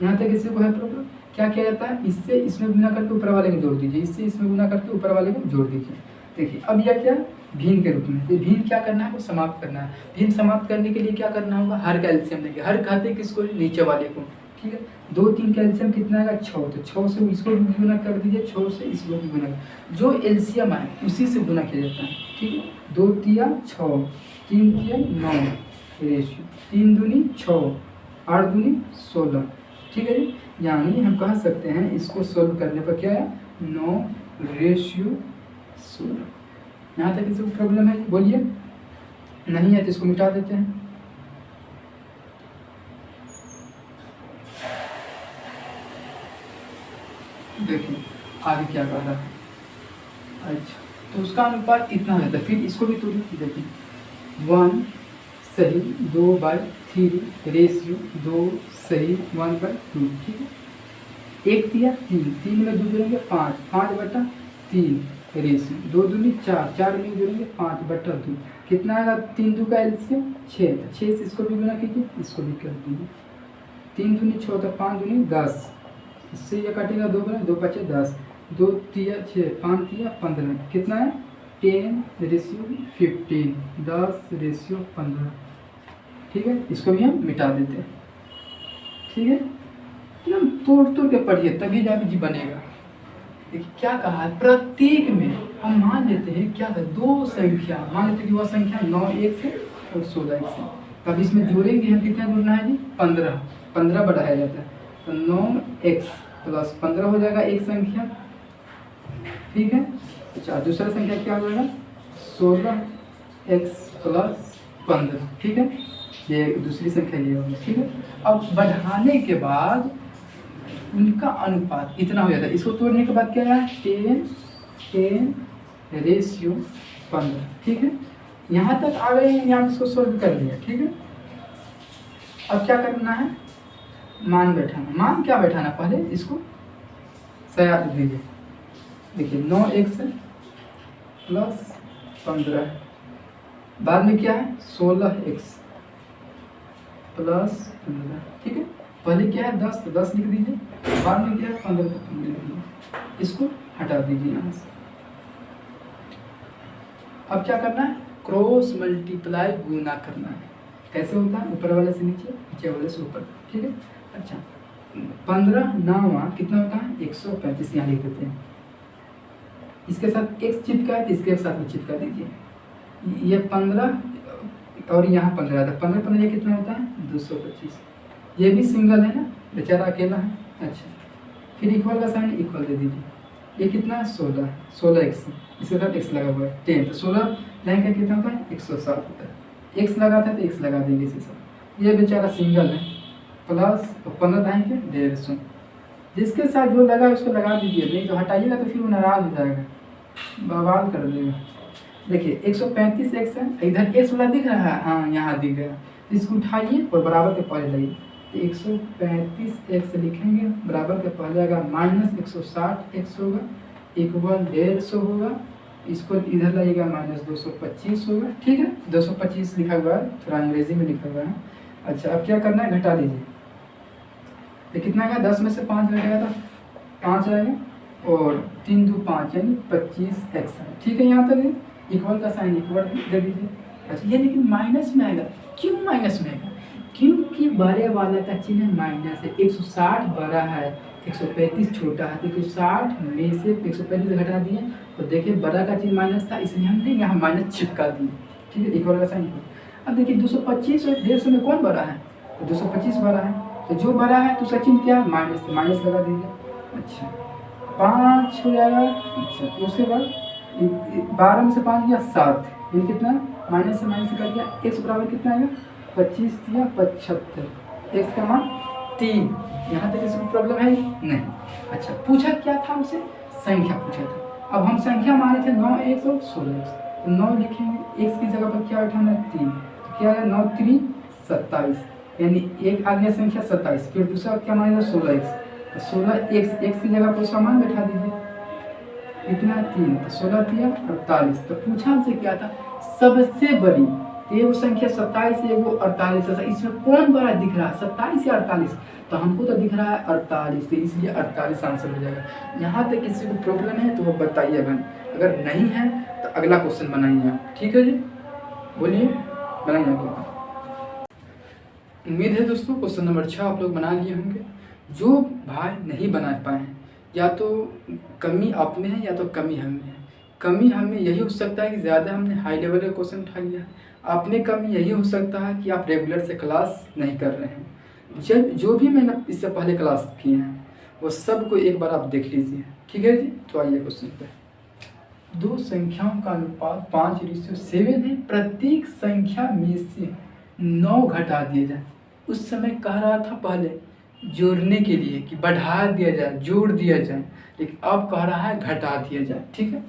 यहाँ तक किसी को है प्रॉब्लम? क्या किया जाता है, इससे इसमें गुना करके ऊपर वाले को जोड़ दीजिए, इससे इसमें गुना करके ऊपर वाले को जोड़ दीजिए। देखिए अब यह क्या भिन्न के रूप में, ये भिन्न क्या करना है वो समाप्त करना है। भिन्न समाप्त करने के लिए क्या करना होगा, हर का एलसीएम लेंगे। हर कहते हैं किसको, नीचे वाले को, ठीक है। 2 3 का एलसीएम कितना आएगा 6, तो 6 से इसको भी गुना कर दीजिए, 6 से इसको भी गुना, जो एलसीएम आए उसी से गुना किया जाता है, ठीक है। 2 तिया 6, 3 तिया 9 रेशियो, 3 दूनी 6, 8 दूनी 16, ठीक है जी। यानी हम कह सकते हैं इसको सोल्व करने पर क्या है 9 रेशियो 16। यहाँ तक किसी को प्रॉब्लम है बोलिए, नहीं है तो इसको मिटा देते हैं। देखिए आगे क्या कर रहा है। अच्छा तो उसका अनुपात इतना रहता है, फिर इसको भी तो देखिए 1 सही 2/3 रेशियो 2 सही 1/2, ठीक है। एक तिया 3, 3 में 2 जोड़ेंगे 5, 5/3 रेशियो 2 दूनी 4, 4 में जोड़ेंगे 5/2, कितना आएगा 3 2 का एलसीएम 6, 6 से इसको भी गुना कीजिए, इसको भी कर दीजिए। 3 दूनी 6 तो 5 दूनी 10, इससे ये कटेगा 2 बना 2 5 10, 2 तिया 6, 5 तिया 15, कितना है 10 रेशियो 15, 10 रेशियो 15, ठीक है। इसको भी हम मिटा देते हैं, ठीक है। हम तोड़ तोड़ के पढ़िए तभी जाके जी बनेगा। देखिए क्या कहा है, प्रत्येक में हम मान लेते हैं क्या है, दो संख्या मान लेते हैं कि वह संख्या 9 1 से और 16 1 से। तब इसमें जोड़ेंगे हम, कितना जोड़ना है जी 15, 15 बढ़ाया जाता है तो 9x प्लस 15 हो जाएगा एक संख्या, ठीक है। अच्छा दूसरा संख्या क्या हो जाएगा 16x प्लस 15, ठीक है। ये दूसरी संख्या ये होगी, ठीक है। अब बढ़ाने के बाद उनका अनुपात इतना हो जाता है। इसको तोड़ने के बाद क्या है 10 रेशियो 15, ठीक है। यहाँ तक आ गए हैं, यहाँ इसको सोल्व कर लिया, ठीक है। अब क्या करना है, मान बैठाना। मान क्या बैठाना, पहले इसको सया दीजिए। देखिए 9x प्लस 15, बाद में क्या है 16x प्लस 15, ठीक है। पहले क्या है 10 तो 10 लिख दीजिए, बाद में क्या है 15 तो 15 लिख दीजिए, इसको हटा दीजिए यहाँ से। अब क्या करना है, क्रॉस मल्टीप्लाई गुना करना है। कैसे होता है, ऊपर वाले से नीचे, नीचे वाले से ऊपर, ठीक है। अच्छा 15 9 कितना होता है 135, यहाँ लिख देते हैं। इसके साथ x चिपका है तो इसके साथ में चिपका दीजिए। ये 15 और यहाँ 15 था, 15 15 ये कितना होता है 225। ये भी सिंगल है ना, बेचारा अकेला है। अच्छा फिर इक्वल का साइन इक्वल दे दीजिए। ये कितना है 16, 16x, इसके साथ x लगा हुआ है 10, तो 16 लाइन का कितना होता है 160 होता है। x लगा था तो x लगा देंगे इसके साथ। ये बेचारा सिंगल है, प्लस 15 लाएंगे 150, जिसके साथ जो लगा उसको लगा दीजिए, नहीं तो हटाइएगा तो फिर वो नाराज हो जाएगा, बवाल कर देगा। देखिए 135x है, इधर x वाला दिख रहा है, हाँ यहाँ दिख गया, इसको उठाइए और बराबर के पहले लाइए। तो 135x लिखेंगे, बराबर के पहले आएगा माइनस 160x होगा, इक्वल 150 होगा, इसको इधर लाइएगा माइनस 225 होगा, ठीक है। 225 लिखा हुआ है, थोड़ा अंग्रेजी में लिखा हुआ है। अच्छा अब क्या करना है, घटा लीजिए। तो कितना आएगा 10 में से 5 घटेगा तो 5 आएगा, और 3 2 5 यानी 25x, ठीक है। यहाँ तक इक्वल का साइन इक्वल दे दीजिए। अच्छा ये लेकिन माइनस में आएगा, क्यों माइनस में आएगा, क्योंकि बड़े वाला का चिन्ह माइनस है। 160 बड़ा है, 135 छोटा है, तो 160 में से 135 घटा दिए तो देखिए बड़ा का चिन्ह माइनस था, इसलिए हमने यहाँ माइनस चिपका दिए, ठीक है। इक्वल का साइन इक्वल। अब देखिए 225 और 150 में कौन बड़ा है, तो 225 बड़ा है, तो जो बड़ा है तो उसका चिन्ह क्या है माइनस, तो माइनस लगा दीजिए। अच्छा 5 हो जाएगा। अच्छा तो उसके बाद 12 में से 5 गया 7, ये कितना माइनस से माइनस कर दिया, x बराबर कितना आएगा 25 या 75, x का मान 3। यहाँ तक इसमें प्रॉब्लम है नहीं। अच्छा पूछा क्या था हमसे, संख्या पूछा था। अब हम संख्या माने थे 9x और 16x, तो 9 लिखेंगे, x की जगह पर क्या उठाना है 3, तो क्या है 9 3 27, यानी एक आ गया संख्या 27, फिर दूसरा क्या मानेगा 16x, तो 16x x की जगह पर उसका मान बैठा दीजिए, इतना 3, तो 16 तिया 48। तो पूछा हमसे क्या था, सबसे बड़ी, तो ये वो संख्या 27 है, वो 48 है, इसमें कौन बड़ा दिख रहा है 27 या 48, तो हमको तो दिख रहा है 48, तो इसलिए 48 आंसर हो जाएगा। यहाँ तक किसी को प्रॉब्लम है तो वो बताइए भाई, अगर नहीं है तो अगला क्वेश्चन बनाइए आप, ठीक है जी, बोलिए बनाइए आप। उम्मीद है दोस्तों क्वेश्चन नंबर 6 आप लोग बना लिए होंगे। जो भाई नहीं बना पाए हैं, या तो कमी आप में है या तो कमी हम में है। कमी हमें यही हो सकता है कि ज़्यादा हमने हाई लेवल का क्वेश्चन उठा लिया है, आप में कमी यही हो सकता है कि आप रेगुलर से क्लास नहीं कर रहे हैं। जब जो भी मैंने इससे पहले क्लास किए हैं वो सब को एक बार आप देख लीजिए, ठीक है जी। तो आइए क्वेश्चन पे, दो संख्याओं का अनुपात 5:7 है, प्रत्येक संख्या में से 9 घटा दिया जाए। उस समय कह रहा था पहले जोड़ने के लिए कि बढ़ा दिया जाए, जोड़ दिया जाए, लेकिन अब कह रहा है घटा दिया जाए, ठीक है।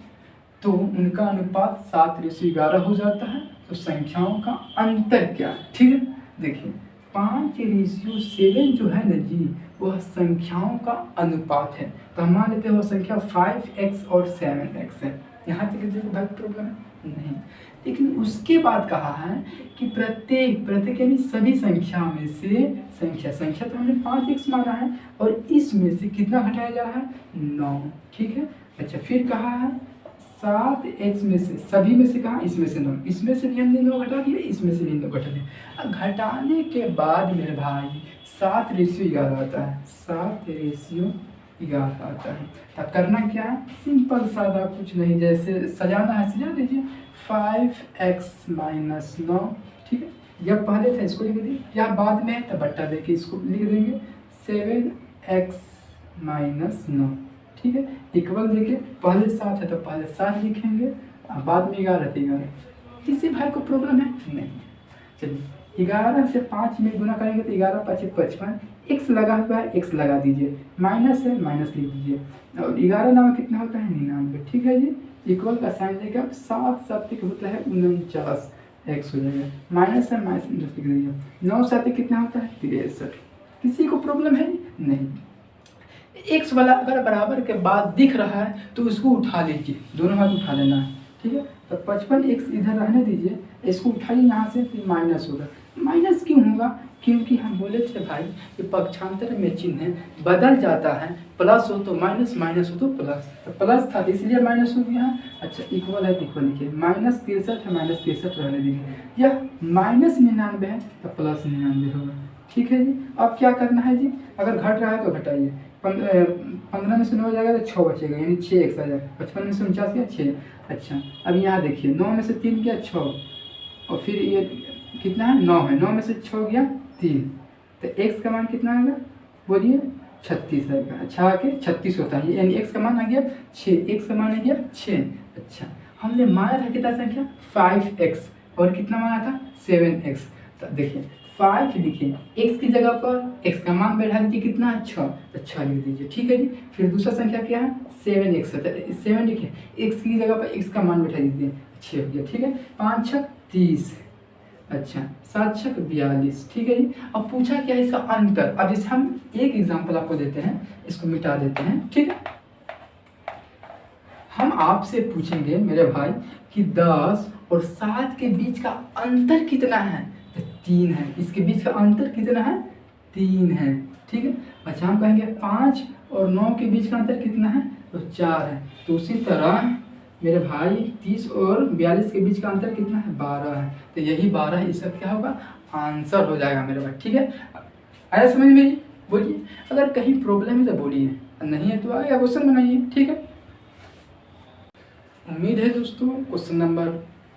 तो उनका अनुपात 7:11 हो जाता है। तो संख्याओं का अंतर क्या है, ठीक है। देखिए 5:7 जो है ना जी, वह संख्याओं का अनुपात है। तो हम मान लेते हैं वह संख्या 5x और 7x है। यहाँ तक किसी को भाई प्रॉब्लम है नहीं, लेकिन उसके बाद कहा है कि प्रत्येक यानी सभी संख्या में से संख्या तो हमने 5x माना है, और इसमें से कितना घटाया जा रहा है 9, ठीक है। अच्छा फिर कहा है 7x में से, सभी में से कहा इसमें से 9, इसमें से भी हमने 9 घटा दिया, इसमें से भी 9 घटा दिया। अब घटाने के बाद मेरे भाई 7:11 आता है, 7:11 आता है। तब करना क्या है, सिंपल सादा, कुछ नहीं, जैसे सजाना है सजा दीजिए, 5x माइनस 9, ठीक है। जब पहले था इसको लिख दिए, या बाद में है तब बट्टा देके इसको लिख देंगे 7x माइनस 9, ठीक है। इक्वल देके पहले 7 है तो पहले 7 लिखेंगे, बाद में 11 है 11। किसी भाई को प्रॉब्लम है नहीं। चलिए 11 से 5 में गुना करेंगे तो 11 × 5 = 55, x लगा हुआ है x लगा दीजिए, माइनस है माइनस लिख दीजिए, और 11 नाम कितना होता है 99, ठीक है जी। इक्वल का साइन देगा, 7 7 होता है 49, x हो जाएगा, माइनस है माइनस लिख दीजिए, 9 7 कितना होता है 63। किसी को प्रॉब्लम है नहीं। x वाला अगर बराबर के बाद दिख रहा है तो उसको उठा लीजिए, दोनों हाथ उठा लेना है, ठीक है। तो 55x इधर रहने दीजिए, इसको उठाइए यहाँ से, फिर माइनस होगा। माइनस क्यों होगा, क्योंकि हम बोले थे भाई कि पक्षांतर में चिन्ह बदल जाता है, प्लस हो तो माइनस, माइनस हो तो प्लस, तो प्लस था इसलिए माइनस हो गया। अच्छा इक्वल है तो इक्वल लिखिए, -63 है -63 रहने दीजिए, या -99 है तो +99 होगा, ठीक है जी। अब क्या करना है जी, अगर घट रहा है तो घटाइए, 15 में से 9 हो जाएगा तो 6 बचेगा, यानी 6x आ जाएगा, 55 में से 49 गया 6। अच्छा अब यहाँ देखिए 9 में से 3 गया 6, और फिर ये कितना है 9 है, 9 में से 6 गया 3, तो x का मान कितना आएगा बोलिए 36 आएगा। अच्छा आके 36 होता है, यानी x का मान आ गया 6, x का मान आ गया 6। अच्छा हमने माना था कितना संख्या 5x, और कितना माना था 7x। तो देखिए 5 लिखिए, x की जगह पर x का मान बैठा दीजिए, कितना है 6, तो 6 लिख दीजिए, ठीक है जी। फिर दूसरा संख्या क्या है 7x है, तो 7 लिखिए, x की जगह पर x का मान बैठा दीजिए, 6 हो गया, ठीक है। 5 6 30, अच्छा 7 6 42, ठीक है जी। अब पूछा क्या है इसका अंतर। अब जैसे हम एक एग्जाम्पल आपको देते हैं, इसको मिटा देते हैं, ठीक है। हम आपसे पूछेंगे मेरे भाई कि 10 और 7 के बीच का अंतर कितना है, तो 3 है। इसके बीच का अंतर कितना है 3 है, ठीक है। अच्छा हम कहेंगे 5 और 9 के बीच का अंतर कितना है, तो 4 है। तो उसी तरह मेरे भाई 30 और 42 के बीच का अंतर कितना है 12 है, तो यही 12 है, इसका क्या होगा आंसर हो जाएगा मेरे भाई, ठीक है। आया समझ में, बोलिए अगर कहीं प्रॉब्लम है तो बोलिए, नहीं है तो आगे क्वेश्चन बनाइए, ठीक है। उम्मीद है दोस्तों क्वेश्चन नंबर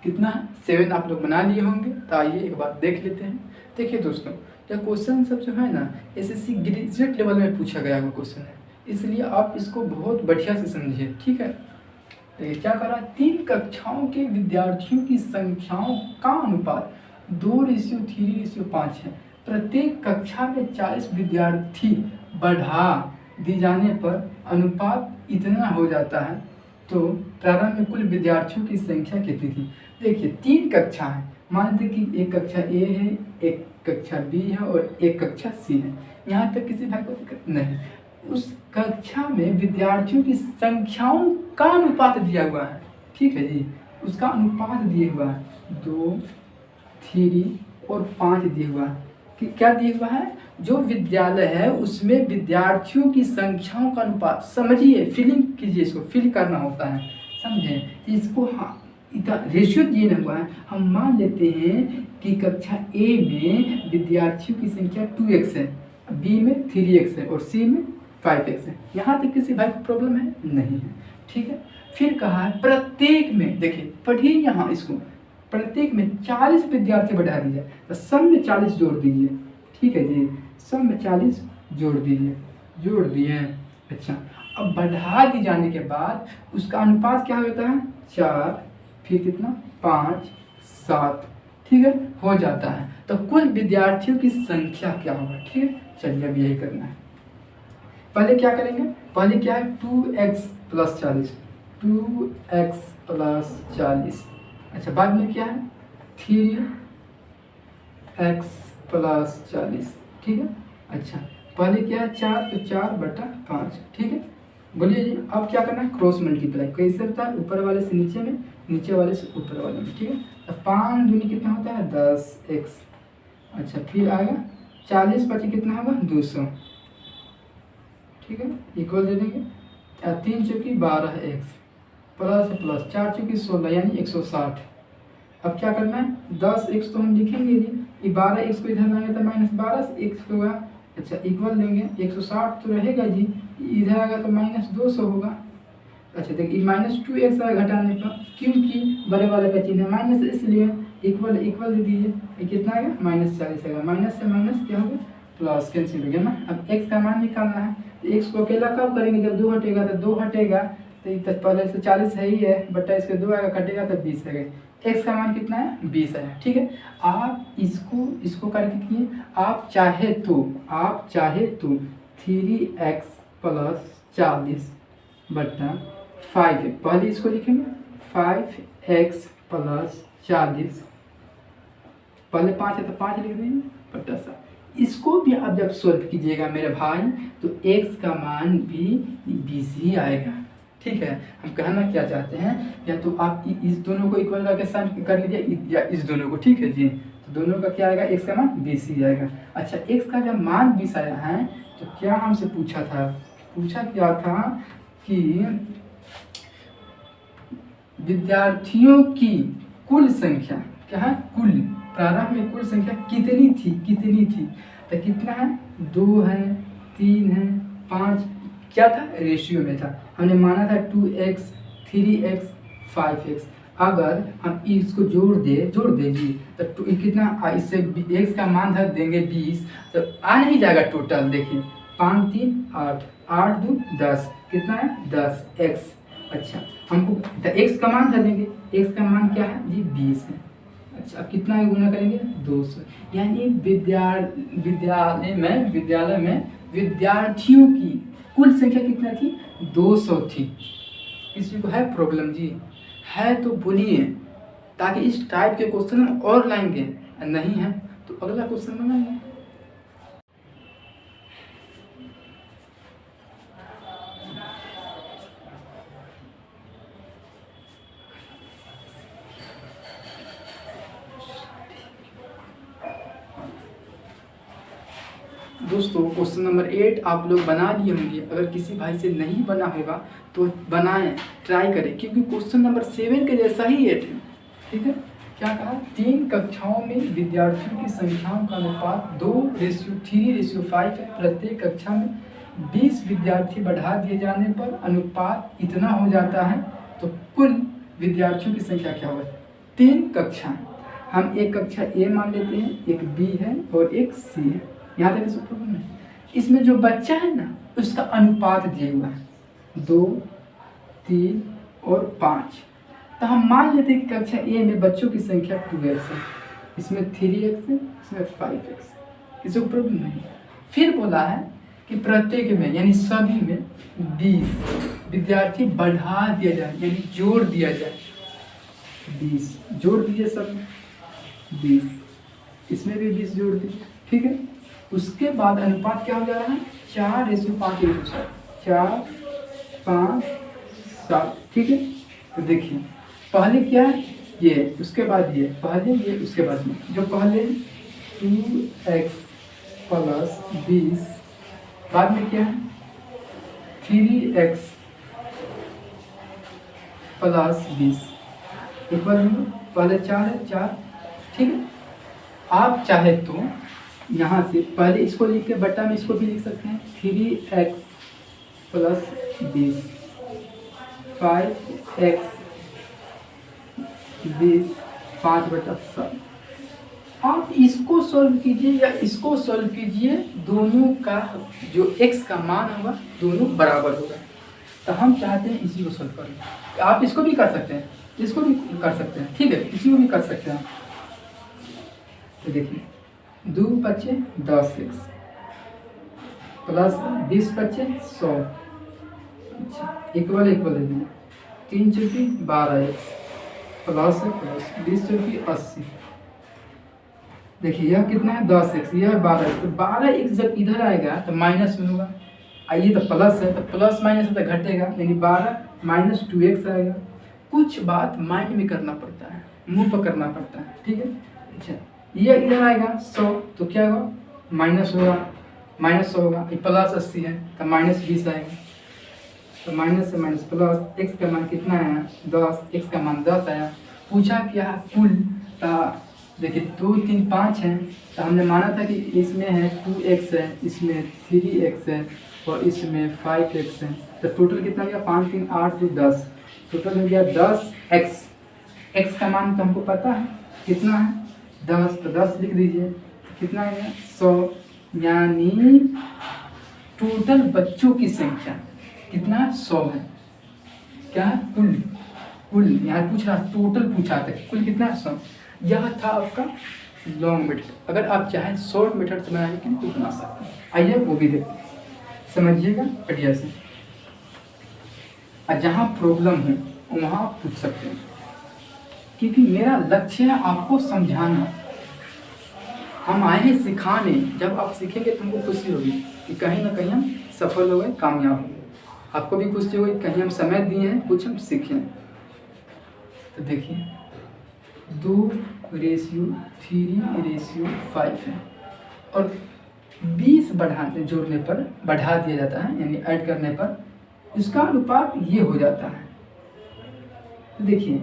कितना है 7 आप लोग बना लिए होंगे। तो आइए एक बार देख लेते हैं। देखिए दोस्तों यह क्वेश्चन सब जो है ना एसएससी ग्रेजुएट लेवल में पूछा गया हुआ क्वेश्चन है, इसलिए आप इसको बहुत बढ़िया से समझिए, ठीक है। देखिए क्या करा, 3 कक्षाओं के विद्यार्थियों की संख्याओं का अनुपात 2:3:5 है। प्रत्येक कक्षा में 40 विद्यार्थी बढ़ा दी जाने पर अनुपात इतना हो जाता है, तो प्रारंभ में कुल विद्यार्थियों की संख्या कितनी थी। देखिए 3 कक्षा है, मान लीजिए कि एक कक्षा ए है, एक कक्षा बी है और एक कक्षा सी है। यहाँ तक किसी भाई को दिक्कत नहीं। उस कक्षा में विद्यार्थियों की संख्याओं का अनुपात दिया हुआ है, ठीक है जी, उसका अनुपात दिया हुआ है 2, 3 और 5 दिया हुआ है। क्या दिया हुआ है, जो विद्यालय है उसमें विद्यार्थियों की संख्याओं का अनुपात, समझिए फिलिंग कीजिए, इसको फिल करना होता है, समझे। इसको हाँ इतना रेशियो दिया हुआ है। हम मान लेते हैं कि कक्षा ए में विद्यार्थियों की संख्या 2x है, बी में 3x है और सी में 5x है। यहाँ तक किसी भाई को प्रॉब्लम है नहीं है, ठीक है। फिर कहा है प्रत्येक में, देखिए पढ़िए यहाँ इसको, प्रत्येक में 40 विद्यार्थी बढ़ा दीजिए, तो सब में 40 जोड़ दीजिए, ठीक है जी, सब में 40 जोड़ दीजिए, जोड़ दिए। अच्छा, अब बढ़ा दी जाने के बाद उसका अनुपात क्या होता है 4, फिर कितना 5, 7, ठीक है, हो जाता है। तो कुल विद्यार्थियों की संख्या क्या होगा, ठीक है। चलिए अब यही करना है। पहले क्या करेंगे, पहले क्या है 2x + 40, 2x + 40। अच्छा, बाद में क्या है 3x + 40, ठीक है। अच्छा, पहले क्या है 4, तो 4/5, ठीक है। बोलिए जी, अब क्या करना है क्रॉस मल्टीप्लाई, कैसे होता है, ऊपर वाले से नीचे में, नीचे वाले से ऊपर वाले में, ठीक है। तो 5 दूनी कितना होता है 10x। अच्छा, फिर आएगा 40 × 5 कितना होगा 200, ठीक है, इक्वल दे देंगे। 3 चौकी 12x प्लस 4 चौकी 16 यानी 160। अब क्या करना है 10x तो हम लिखेंगे जी, ये 12x को इधर लाएंगे तो -12 से x होगा। अच्छा, इक्वल देंगे 160 तो रहेगा जी, इधर आएगा तो -200 होगा। अच्छा देखिए -2x आएगा घटाने पर, क्योंकि बड़े वाले का चिन्ह है माइनस, इसलिए इक्वल इक्वल दे दीजिए। ये कितना आएगा -40 आएगा, माइनस से माइनस क्या होगा प्लस, कैंसिल हो गया ना। अब x का मान निकालना है, तो x को अकेला कब करेंगे, जब 2 हटेगा तो 2 हटेगा, तो तक पहले से 40 है ही है, बटा इसके 2 आएगा, कटेगा तो 20 आएगा। x का मान कितना है 20 है, ठीक है। आप इसको करके किए, आप चाहे तो 3x + 40 बटा 5, पहले इसको लिखेंगे 5x + 40, पहले 5 है तो 5 लिख देंगे बटा 7। इसको भी आप जब सॉल्व कीजिएगा मेरे भाई, तो x का मान भी 20 ही आएगा, ठीक है। हम कहना क्या चाहते हैं, या तो आप इस दोनों को इक्वल करके साइन कर लीजिए या इस दोनों को, ठीक है जी। तो दोनों का क्या आएगा, x का मान 20 ही आएगा। अच्छा, x का जब मान 20 आया है तो क्या हमसे पूछा क्या था कि विद्यार्थियों की कुल संख्या क्या है, कुल प्रारंभ में कुल संख्या कितनी थी। तो कितना है 2 है, 3 है, 5, क्या था रेशियो में था, हमने माना था 2x, 3x, 5x। अगर हम इसको जोड़ दे जी, तो कितना इससे x का मान धर देंगे 20, तो आ नहीं जाएगा टोटल। देखिए 5 3 8, 8 2 10, कितना है 10x। अच्छा, हमको x का मान धर देंगे, x का मान क्या है जी 20 है। अच्छा, अब कितना गुना करेंगे 200, यानी विद्यालय में विद्यार्थियों की कुल संख्या कितना थी 200 थी। किसी को है प्रॉब्लम जी, है तो बोलिए, ताकि इस टाइप के क्वेश्चन हम और लाएंगे, नहीं है तो अगला क्वेश्चन बनाएंगे। दोस्तों क्वेश्चन नंबर 8 आप लोग बना लिए होंगे, अगर किसी भाई से नहीं बना होगा तो बनाएं, ट्राई करें, क्योंकि क्वेश्चन नंबर 7 के जैसा ही 8 है, ठीक है। क्या कहा, 3 कक्षाओं में विद्यार्थियों की संख्याओं का अनुपात 2:3:5 है। प्रत्येक कक्षा में 20 विद्यार्थी बढ़ा दिए जाने पर अनुपात इतना हो जाता है, तो कुल विद्यार्थियों की संख्या क्या होगा। 3 कक्षा, हम एक कक्षा ए मान लेते हैं, एक बी है और एक सी है, यहाँ तक इसको प्रॉब्लम है। इसमें जो बच्चा है ना उसका अनुपात दिया हुआ है 2, 3 और 5। तो हम मान लेते हैं कि कक्षा ए में बच्चों की संख्या 2x है, इसमें 3x है, इसमें 5x, इसको प्रॉब्लम नहीं है। फिर बोला है कि प्रत्येक में यानी सभी में 20 विद्यार्थी बढ़ा दिया जाए, यानी जोड़ दिया जाए। 20 जोड़ दीजिए, सब में 20, इसमें भी 20 जोड़ दीजिए, ठीक है। उसके बाद अनुपात क्या हो जा रहा है, 4:5, 4, 5, 7, ठीक है। तो देखिए पहले क्या है, ये, उसके बाद ये, पहले ये, उसके बाद ये। जो पहले 2x + 20, बाद में क्या है 3x + 20 इक्वल, पहले 4 है, 4, ठीक है। आप चाहे तो यहाँ से पहले इसको लिख के बट्टा में इसको भी लिख सकते हैं, 3x + 20, 5x 20, 5/7। आप इसको सॉल्व कीजिए या इसको सॉल्व कीजिए, दोनों का जो x का मान होगा दोनों बराबर होगा। तो हम चाहते हैं इसी को सॉल्व करें। आप इसको भी कर सकते हैं, इसको भी कर सकते हैं, ठीक है, इसी को भी कर सकते हैं। तो देखिए 2 × 5 = 10x + 20 × 5 = 100, इक्वल दे दिए, 3 × 12x प्लस 20 × 80। देखिए यह कितना है 10x, यह 12x। तो 12x जब इधर आएगा तो माइनस में होगा, आइए तो प्लस है, तो प्लस माइनस है तो घटेगा, यानी 12 - 2x आएगा। कुछ बात माइंड में करना पड़ता है, मुंह पर करना पड़ता है, ठीक है। अच्छा ये इधर आएगा 100, तो क्या होगा माइनस होगा, -100 होगा। ये +80 है तो -20 आएगा, तो माइनस से माइनस प्लस, x का मान कितना आया 10, x का मान 10 आया। पूछा क्या कुल, देखिए 2, 3, 5 है, तो हमने माना था कि इसमें है 2x है, इसमें 3x है और इसमें 5x है। तो टोटल कितना गया 5, 3, 8, 2, 10, टोटल हो गया 10x। x का मान तो हमको पता है कितना है 10, तो 10 लिख दीजिए, कितना आ गया 100। यानी टोटल बच्चों की संख्या कितना 100 है। क्या है कुल यहाँ पूछ रहा, टोटल पूछा था, कुल कितना 100। यह था आपका लॉन्ग मेथड। अगर आप चाहें शॉर्ट मेथड से बनाने के लिए तो बना सकते हैं। आइए वो भी देखते हैं, समझिएगा बढ़िया से। और जहाँ प्रॉब्लम हो वहाँ पूछ सकते हैं, क्योंकि मेरा लक्ष्य है आपको समझाना। हम आए हैं सिखाने, जब आप सीखेंगे तो हमको खुशी होगी कि कहीं ना कहीं हम सफल हो गए, कामयाब हो गए। आपको भी खुशी होगी कहीं हम समय दिए हैं, कुछ हम सीखें। तो देखिए 2:3:5 है और 20 जोड़ने पर बढ़ा दिया जाता है, यानी ऐड करने पर इसका अनुपात ये हो जाता है। तो देखिए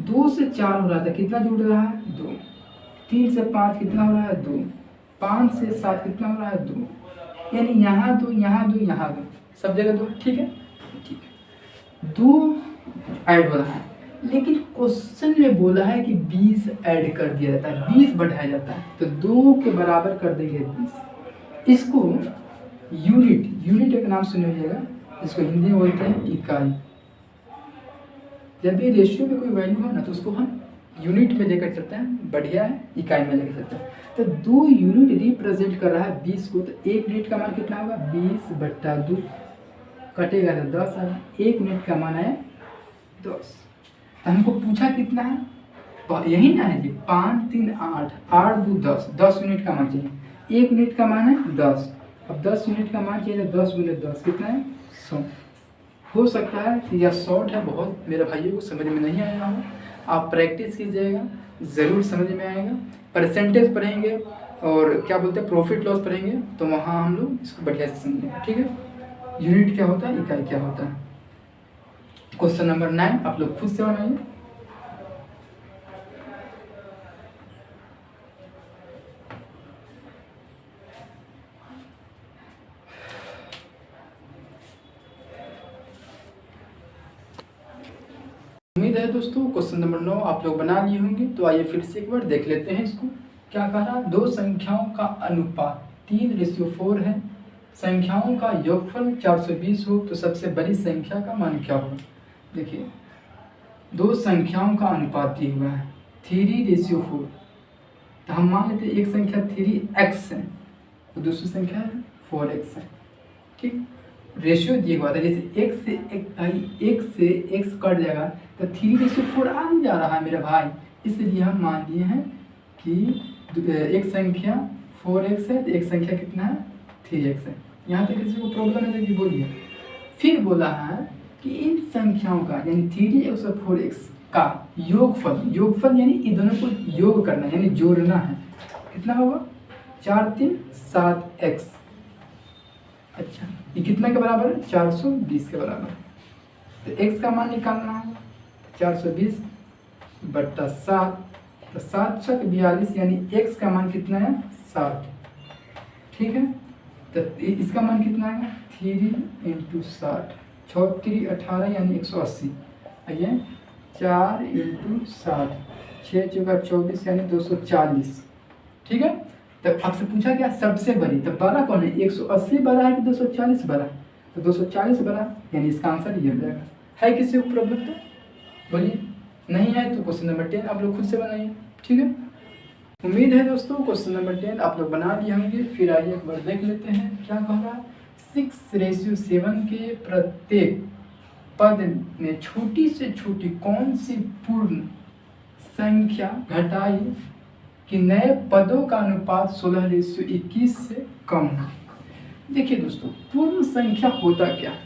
2 से 4 हो रहा था, कितना जुड़ रहा है 2, 3 से 5 कितना हो रहा है 2, 5 से 7 कितना हो रहा है 2, यानी यहाँ 2, यहाँ 2, यहाँ 2, सब जगह 2, ठीक है। 2 ऐड हो रहा है, लेकिन क्वेश्चन में बोला है कि 20 ऐड कर दिया जाता है, 20 बढ़ाया जाता है, तो 2 के बराबर कर देंगे 20। इसको यूनिट एक नाम सुने होइएगा, इसको हिंदी में बोलते हैं इकाई। जब भी रेशियो में कोई वैल्यू हो ना तो उसको हम यूनिट में लेकर चलते हैं, बढ़िया है, इकाई में लेकर चलते हैं। तो 2 यूनिट रिप्रेजेंट कर रहा है 20 को, तो 1 यूनिट का मान कितना होगा 20/2, कटेगा तो 10 आएगा। 1 मिनट का मान है 10। तो हमको पूछा कितना है, यही ना है जी 5, 3, 8, 8, 2, 10, 10 यूनिट का मान चाहिए। 1 यूनिट का मान है 10, अब 10 यूनिट का मान चाहिए, 10 × 10 कितना है 100। हो सकता है कि यह शॉर्ट है, बहुत मेरे भाइयों को समझ में नहीं आया हो, आप प्रैक्टिस कीजिएगा, ज़रूर समझ में आएगा। परसेंटेज पढ़ेंगे और क्या बोलते हैं प्रॉफिट लॉस पढ़ेंगे, तो वहाँ हम लोग इसको बढ़िया से समझेंगे, ठीक है। यूनिट क्या होता है, इकाई क्या होता है। क्वेश्चन नंबर 9 आप लोग खुद से बनाइए। उम्मीद है दोस्तों क्वेश्चन नंबर 9 आप लोग बना लिए होंगे। तो आइए फिर से एक बार देख लेते हैं इसको। क्या कह रहा है, दो संख्याओं का अनुपात 3:4 है, संख्याओं का योगफल 420 हो तो सबसे बड़ी संख्या का मान क्या होगा। देखिए दो संख्याओं का अनुपात दिया हुआ है 3:4, तो हम मान लेते हैं एक संख्या 3x है तो दूसरी संख्या 4x है। ठीक, रेशियो दिया हुआ था, जैसे एक से x कट जाएगा तो 3:4 आ नहीं जा रहा है मेरा भाई, इसलिए हम मान लिए हैं कि एक संख्या 4x है तो एक संख्या कितना है 3x है। यहाँ तक किसी को प्रॉब्लम है तो बोलिए। फिर बोला है कि इन संख्याओं का यानी 3x और 4x का योगफल यानी इन दोनों को योग करना यानी जोड़ना है, कितना होगा 4 3 7x। अच्छा, ये कितना के बराबर है 420 के बराबर है, तो x का मान निकालना है 420 बट्टा 7, तो 7 7 42 यानी x का मान कितना है 60, ठीक है। तो इसका मान कितना है 3 × 60, 6 3 18 यानी 180, आइए 4 × 60, 6 चौका 24 यानी 240, ठीक है। तो आपसे पूछा गया सबसे बड़ी, तो बड़ा कौन है 180 बड़ा है कि 240 बड़ा, तो 240 बड़ा, यानी इसका आंसर ये हो जाएगा। है किसी को प्रॉब्लम तो बोलिए, नहीं है तो क्वेश्चन नंबर 10 आप लोग खुद से बनाइए, ठीक है। उम्मीद है दोस्तों क्वेश्चन नंबर 10 आप लोग बना लिए होंगे। फिर आइए एक बार देख लेते हैं क्या कह रहा है। 6:7 के प्रत्येक पद में छोटी से छोटी कौन सी पूर्ण संख्या घटाई कि नए पदों का अनुपात 16:21 से कम है। देखिए दोस्तों, पूर्ण संख्या होता क्या है,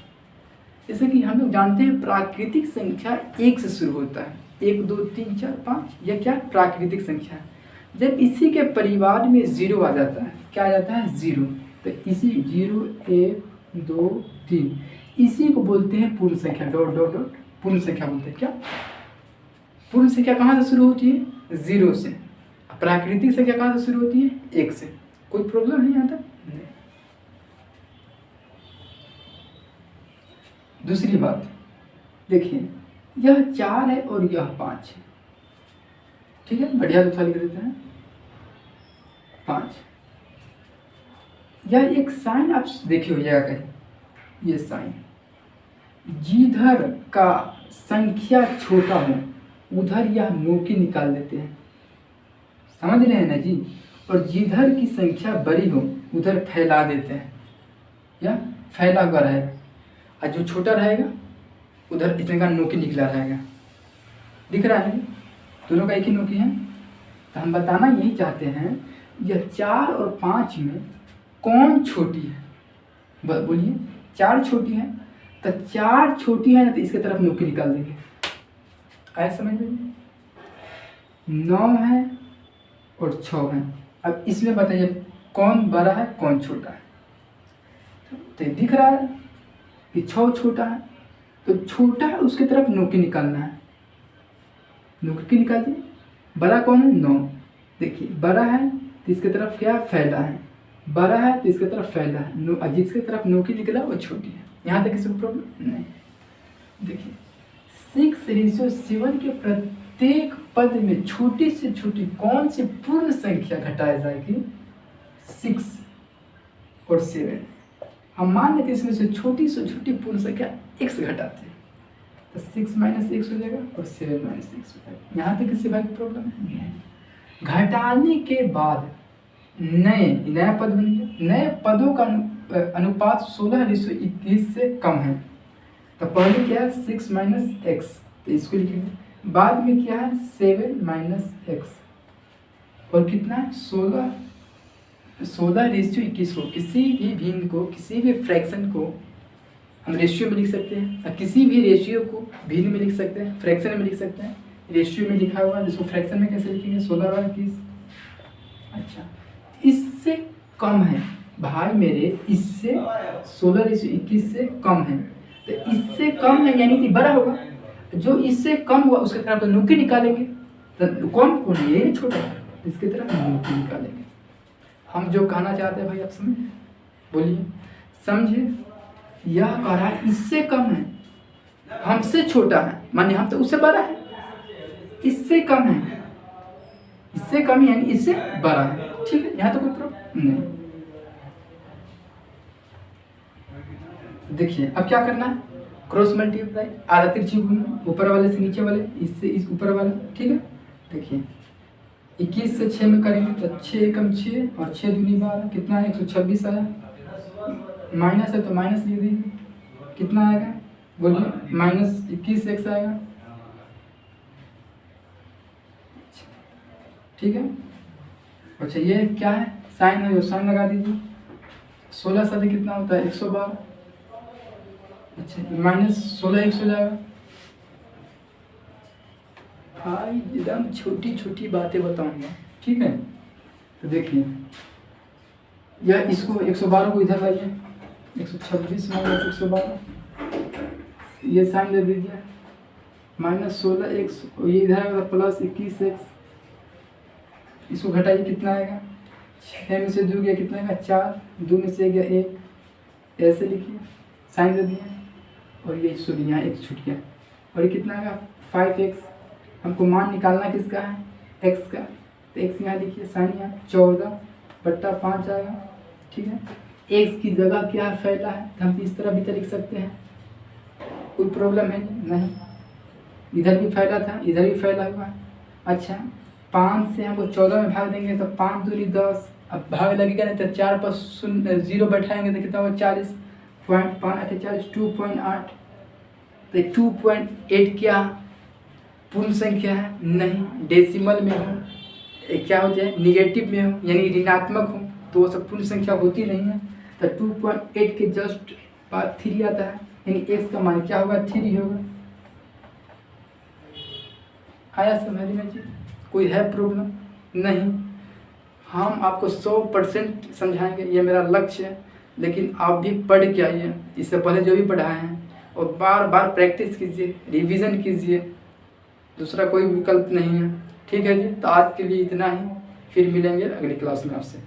जैसे कि हम लोग जानते हैं प्राकृतिक संख्या 1 से शुरू होता है, 1 2 3 4 5, यह क्या प्राकृतिक संख्या है। जब इसी के परिवार में 0 आ जाता है, क्या आ जाता है 0, तो इसी 0 1 2 3 इसी को बोलते हैं पूर्ण संख्या, डॉट डॉट डॉट पूर्ण संख्या बोलते हैं। क्या पूर्ण संख्या कहाँ से शुरू होती है 0 से, प्राकृतिक संख्या कहाँ से शुरू होती है 1 से। कोई प्रॉब्लम है यहाँ तक नहीं। दूसरी बात देखिए, यह 4 है और यह 5 है, ठीक है, बढ़िया दूसरा लिख देते हैं 5। यह एक साइन आप देखे हो जाएगा कहीं, ये साइन जिधर का संख्या छोटा हो उधर यह नोकी निकाल देते हैं, समझ रहे हैं ना जी। और जिधर की संख्या बड़ी हो उधर फैला देते हैं, या फैला हुआ रहेगा, और जो छोटा रहेगा उधर इसमें का नोकी निकला रहेगा। दिख रहा है दोनों का एक ही नोकी है। तो हम बताना यही चाहते हैं, यह 4 और 5 में कौन छोटी है, बोलिए 4 छोटी है, तो 4 छोटी है ना तो इसके तरफ नोकी निकाल देंगे, आया समझ में। 9 है और 6 है, अब इसमें बताइए कौन बड़ा है कौन छोटा है। तो दिख रहा है कि 6 छोटा है, तो छोटा है उसके तरफ नोकी निकालना है, नोकी निकाल दिए। बड़ा कौन है 9, देखिए बड़ा है तो इसके तरफ क्या फैला है, बड़ा है तो इसके तरफ फैला है, जिसके तरफ नोकी निकला वो छोटी है। यहाँ तक किसी को प्रॉब्लम नहीं। देखिए 6:7 के प्रत्येक पद में छोटी से छोटी कौन सी पूर्ण संख्या घटाई जाएगी 6 और 7। हम मान लेते इसमें से छोटी पूर्ण संख्या x घटाते हैं, तो 6 - x हो जाएगा और 7 - x हो जाएगा। यहाँ तक किसी भाई की प्रॉब्लम है नहीं। घटाने के बाद नया पद बन गया, नए पदों का अनुपात 16:21 से कम है। तो पहले क्या है 6 - x, तो इसको लिखेंगे। बाद में क्या है 7 - x, और कितना है 16:21 को किसी भी भिन्न को, किसी भी फ्रैक्शन को हम रेशियो में लिख सकते हैं, और किसी भी रेशियो को भिन्न में लिख सकते हैं, फ्रैक्शन में लिख सकते हैं। रेशियो में लिखा हुआ है, जिसको फ्रैक्शन में कैसे लिखेंगे 16/21। अच्छा, इससे कम है भाई मेरे, इससे 16:21 से कम है, तो इससे कम है यानी कि बड़ा होगा। जो इससे कम हुआ उसके तरफ तो नोकी निकालेंगे, तो कौन है ये छोटा है, इसके तरफ नोकी निकालेंगे। हम जो कहना चाहते हैं भाई आप समझे, बोलिए समझे। यह कह रहा है इससे कम है, हमसे छोटा है, मानिए हम तो उससे बड़ा है, इससे कम है, इससे कम यानी इससे बड़ा है, ठीक है। यहाँ तो कोई प्रॉब्लम नहीं। देखिए अब क्या करना है, क्रॉस मल्टीप्लाई, आधा तिरछी गुना, ऊपर वाले से नीचे वाले, इससे इस ऊपर वाले, ठीक है। देखिए 21 से 6 में करेंगे तो 6 × 6 और 6 दूनी 12, कितना है 126 आया। माइनस है तो माइनस लिख दीजिए, कितना आएगा बोलिए, -21x आएगा। ठीक है। अच्छा ये क्या है, साइन है, जो साइन लगा दीजिए। 16 सदी कितना होता है, 112। अच्छा -16x हो जाएगा। भाई एकदम छोटी छोटी बातें बताऊंगा, ठीक है। तो देखिए यह इसको 112 को इधर लाइए, 126 - 112, ये साइन दे दीजिए, -16x, ये इधर आएगा +21x, इसको घटाइए, कितना आएगा, 6 में से 2 गया कितना आएगा 4, 2 में से गया 1, ऐसे लिखिए, साइन दे दिए, और ये सॉरी यहाँ एक छूट गया, और ये कितना आएगा 5x। हमको मान निकालना किसका है, x का, तो x यहाँ लिखिए, साइन यहाँ 14/5 आएगा। ठीक है, x की जगह क्या फैला है, तो हम इस तरह भी तो लिख सकते हैं, कोई प्रॉब्लम है नहीं, इधर भी फैला था, इधर भी फैला हुआ है। अच्छा 5 से हमको 14 में भाग देंगे तो 5 दूनी 10, अब भाग लगेगा नहीं तो 4 पर 0 बैठाएंगे तो कितना होगा 40, 0.5 40, 2.8। तो 2.8 क्या पूर्ण संख्या है, नहीं, डेसिमल में हो, क्या हो जाए निगेटिव में हो, यानी ऋणात्मक हो, तो वो सब पूर्ण संख्या होती नहीं है। तो 2.8 के जस्ट बाद 3 आता है, यानी x का मान क्या होगा 3 होगा। आया समझ में जी, कोई है प्रॉब्लम नहीं। हम आपको 100% समझाएंगे, ये मेरा लक्ष्य है, लेकिन आप भी पढ़ के आइए, इससे पहले जो भी पढ़ाए हैं, और बार बार प्रैक्टिस कीजिए, रिवीजन कीजिए, दूसरा कोई विकल्प नहीं है। ठीक है जी, तो आज के लिए इतना ही, फिर मिलेंगे अगली क्लास में आपसे।